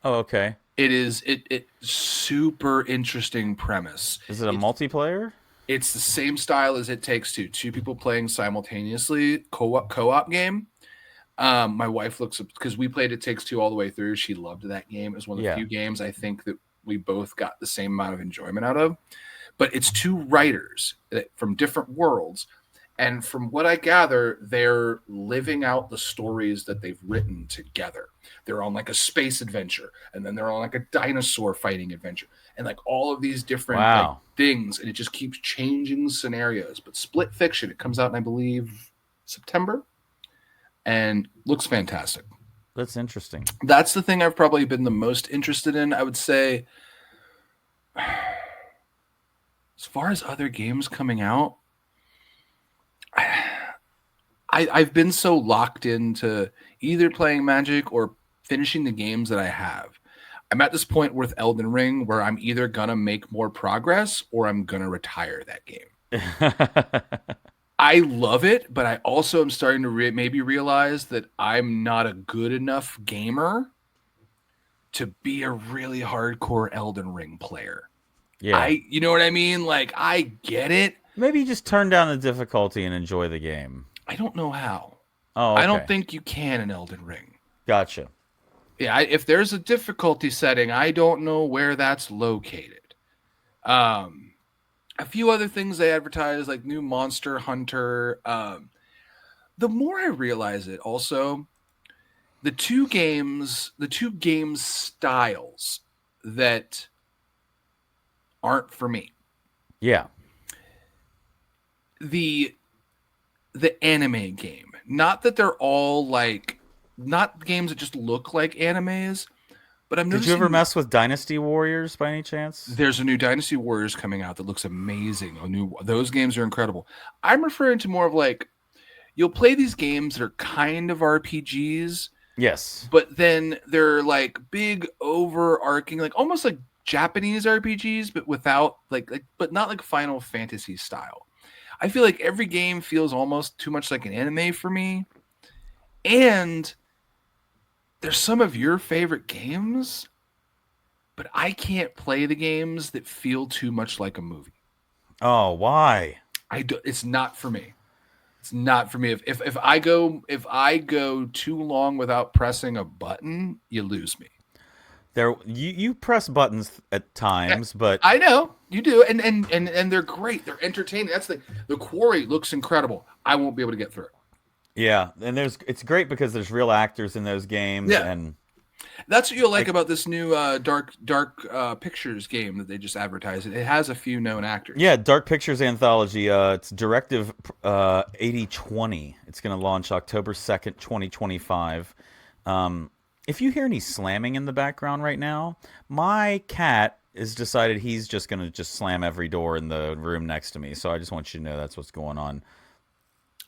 Speaker 1: Oh, okay.
Speaker 2: It super interesting premise.
Speaker 1: Is it a
Speaker 2: It's
Speaker 1: multiplayer?
Speaker 2: it's the same style as It Takes Two. Two people playing simultaneously, co-op game. My wife looks up because we played It Takes Two all the way through. She loved that game. It was one of the
Speaker 1: Yeah.
Speaker 2: few games I think that we both got the same amount of enjoyment out of. But it's two writers from different worlds. And from what I gather, they're living out the stories that they've written together. They're on like a space adventure, and then they're on like a dinosaur fighting adventure, and like all of these different like
Speaker 1: Wow,
Speaker 2: things, and it just keeps changing scenarios. But Split Fiction, it comes out in I believe September, and looks fantastic.
Speaker 1: that's interesting.
Speaker 2: That's the thing I've probably been the most interested in. I would say, as far as other games coming out, I've been so locked into either playing Magic or finishing the games that I have. I'm at this point with Elden Ring where I'm either gonna make more progress or I'm gonna retire that game. I love it, but I also am starting to maybe realize that I'm not a good enough gamer to be a really hardcore Elden Ring player.
Speaker 1: Yeah.
Speaker 2: You know what I mean? Like I get it.
Speaker 1: Maybe just turn down the difficulty and enjoy the game.
Speaker 2: I don't know how.
Speaker 1: Oh,
Speaker 2: I don't
Speaker 1: okay.
Speaker 2: think you can in Elden Ring.
Speaker 1: Gotcha.
Speaker 2: Yeah, if there's a difficulty setting, I don't know where that's located. A few other things they advertise, like new Monster Hunter. The more I realize it, also the two game styles that aren't for me.
Speaker 1: Yeah.
Speaker 2: The anime game, not that they're all like, not games that just look like animes, but I'm
Speaker 1: Did
Speaker 2: noticing
Speaker 1: you ever mess with Dynasty Warriors by any chance?
Speaker 2: there's a new Dynasty Warriors coming out that looks amazing. Those games are incredible. I'm referring to more of like you'll play these games that are kind of RPGs,
Speaker 1: Yes.
Speaker 2: but then they're like big overarching, like almost like Japanese RPGs, but without but not like Final Fantasy style. I feel like every game feels almost too much like an anime for me. And there's some of your favorite games, but I can't play the games that feel too much like a movie.
Speaker 1: Oh, why?
Speaker 2: It's not for me. It's not for me. If I go too long without pressing a button, you lose me.
Speaker 1: You press buttons at times, but
Speaker 2: I know you do, and they're great. They're entertaining. That's the quarry looks incredible. I won't be able to get through it.
Speaker 1: yeah, and it's great because there's real actors in those games,
Speaker 2: Yeah.
Speaker 1: and
Speaker 2: That's what you'll like about this new Dark Pictures game that they just advertised. It has a few known actors.
Speaker 1: yeah, Dark Pictures Anthology. It's Directive 8020. It's going to launch October 2nd, 2025. If you hear any slamming in the background right now, my cat has decided he's just going to just slam every door in the room next to me. So I just want you to know that's what's going on.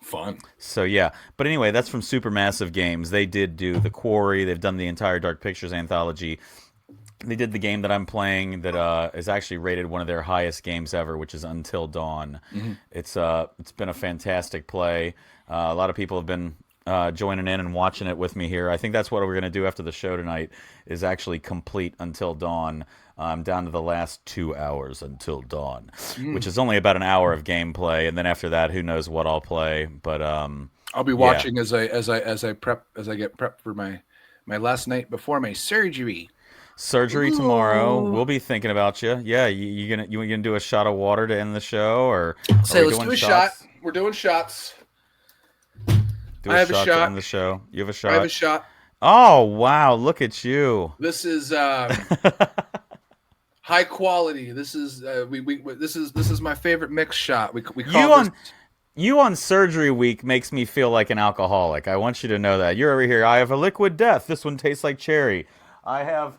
Speaker 2: Fun.
Speaker 1: So yeah, but anyway, that's from Supermassive Games. They did do The Quarry. They've done the entire Dark Pictures anthology. They did the game that I'm playing that is actually rated one of their highest games ever, which is Until Dawn.
Speaker 2: Mm-hmm.
Speaker 1: It's been a fantastic play. A lot of people have been joining in and watching it with me here. I think that's what we're going to do after the show tonight is actually complete Until Dawn. I'm down to the last 2 hours Until Dawn, which is only about an hour of gameplay, and then after that, who knows what I'll play. But
Speaker 2: I'll be watching as I get prepped for my last night before my surgery.
Speaker 1: Surgery tomorrow. We'll be thinking about you. Yeah, you gonna do a shot of water to end the show, or
Speaker 2: say let's do a shot. We're doing shots.
Speaker 1: I have a shot to end the show. You have a shot.
Speaker 2: I have a shot.
Speaker 1: Oh wow! Look at you.
Speaker 2: This is high quality. This is this is my favorite mix shot. We call this.
Speaker 1: You on surgery week makes me feel like an alcoholic. I want you to know that. You're over here. I have a Liquid Death. This one tastes like cherry. I have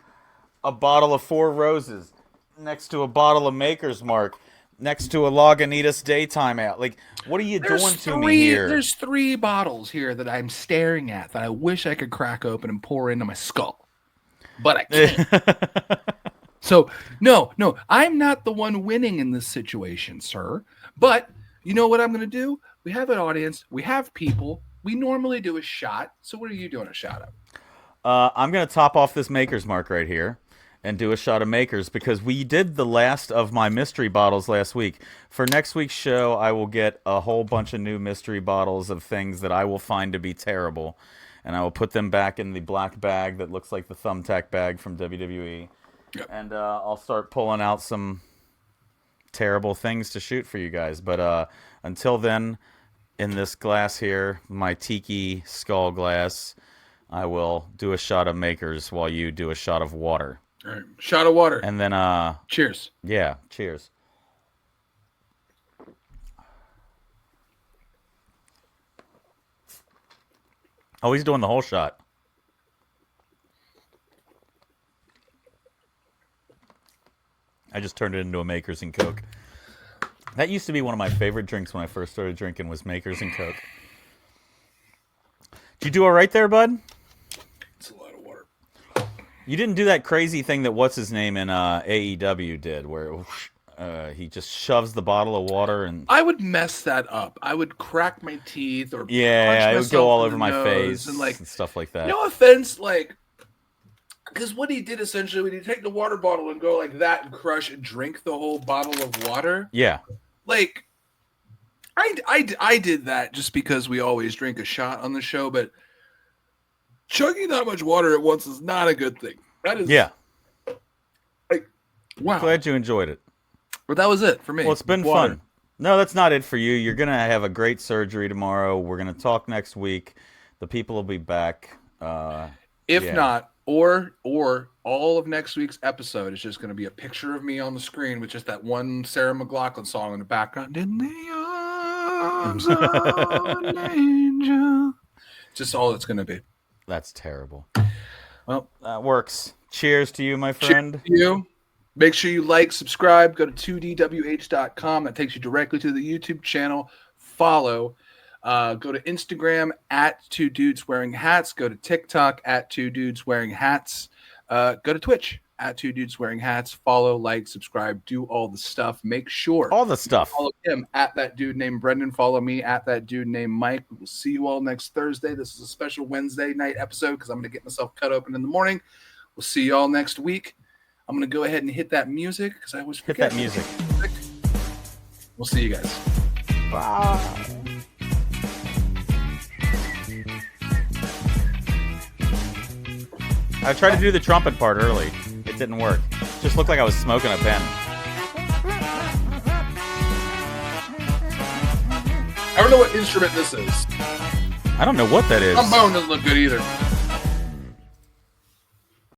Speaker 1: a bottle of Four Roses next to a bottle of Maker's Mark next to a Lagunitas Daytime Out. Like, what are you doing to me here?
Speaker 2: There's 3 bottles here that I'm staring at that I wish I could crack open and pour into my skull, but I can't. So no, I'm not the one winning in this situation, sir. But you know what I'm going to do? We have an audience. We have people. We normally do a shot. So what are you doing a shot of?
Speaker 1: I'm going to top off this Maker's Mark right here and do a shot of Maker's because we did the last of my mystery bottles last week. For next week's show, I will get a whole bunch of new mystery bottles of things that I will find to be terrible, and I will put them back in the black bag that looks like the Thumbtack bag from WWE. Yep. And I'll start pulling out some terrible things to shoot for you guys. But until then, in this glass here, my tiki skull glass, I will do a shot of Maker's while you do a shot of water.
Speaker 2: All right, shot of water.
Speaker 1: And then
Speaker 2: cheers.
Speaker 1: Yeah, cheers. Oh, he's doing the whole shot. I just turned it into a Makers and Coke. That used to be one of my favorite drinks when I first started drinking was Makers and Coke. Did you do all right there, bud?
Speaker 2: It's a lot of water.
Speaker 1: You didn't do that crazy thing that what's-his-name in AEW did, where he just shoves the bottle of water and...
Speaker 2: I would mess that up. I would crack my teeth or
Speaker 1: it would go all over my face
Speaker 2: and
Speaker 1: stuff like that.
Speaker 2: No offense, because what he did essentially, when you take the water bottle and go like that and crush and drink the whole bottle of water.
Speaker 1: Yeah.
Speaker 2: I did that just because we always drink a shot on the show, but chugging that much water at once is not a good thing. That is.
Speaker 1: Yeah.
Speaker 2: Wow.
Speaker 1: Glad you enjoyed it.
Speaker 2: But that was it for me.
Speaker 1: Well, it's been fun. No, that's not it for you. You're going to have a great surgery tomorrow. We're going to talk next week. The people will be back.
Speaker 2: If not, or all of next week's episode is just going to be a picture of me on the screen with just that one Sarah McLachlan song in the background. In the arms of an angel. Just all it's going to be.
Speaker 1: That's terrible.
Speaker 2: Well,
Speaker 1: that works. Cheers to you, my friend.
Speaker 2: Cheers to you. Make sure you like, subscribe, go to 2dwh.com. That takes you directly to the YouTube channel. Follow. Go to Instagram at 2 Dudes Wearing Hats. Go to TikTok at 2 Dudes Wearing Hats. Go to Twitch at Two Dudes Wearing Hats. Follow, like, subscribe, do all the stuff. Make sure
Speaker 1: All the stuff.
Speaker 2: follow him at that dude named Brendan. Follow me at that dude named Mike. We'll see you all next Thursday. This is a special Wednesday night episode because I'm going to get myself cut open in the morning. We'll see you all next week. I'm going to go ahead and hit that music because I always forget.
Speaker 1: Hit that music.
Speaker 2: We'll see you guys.
Speaker 1: Bye. I tried to do the trumpet part early. It didn't work. Just looked like I was smoking a pen.
Speaker 2: I don't know what instrument this is.
Speaker 1: I don't know what that is.
Speaker 2: Trombone doesn't look good either.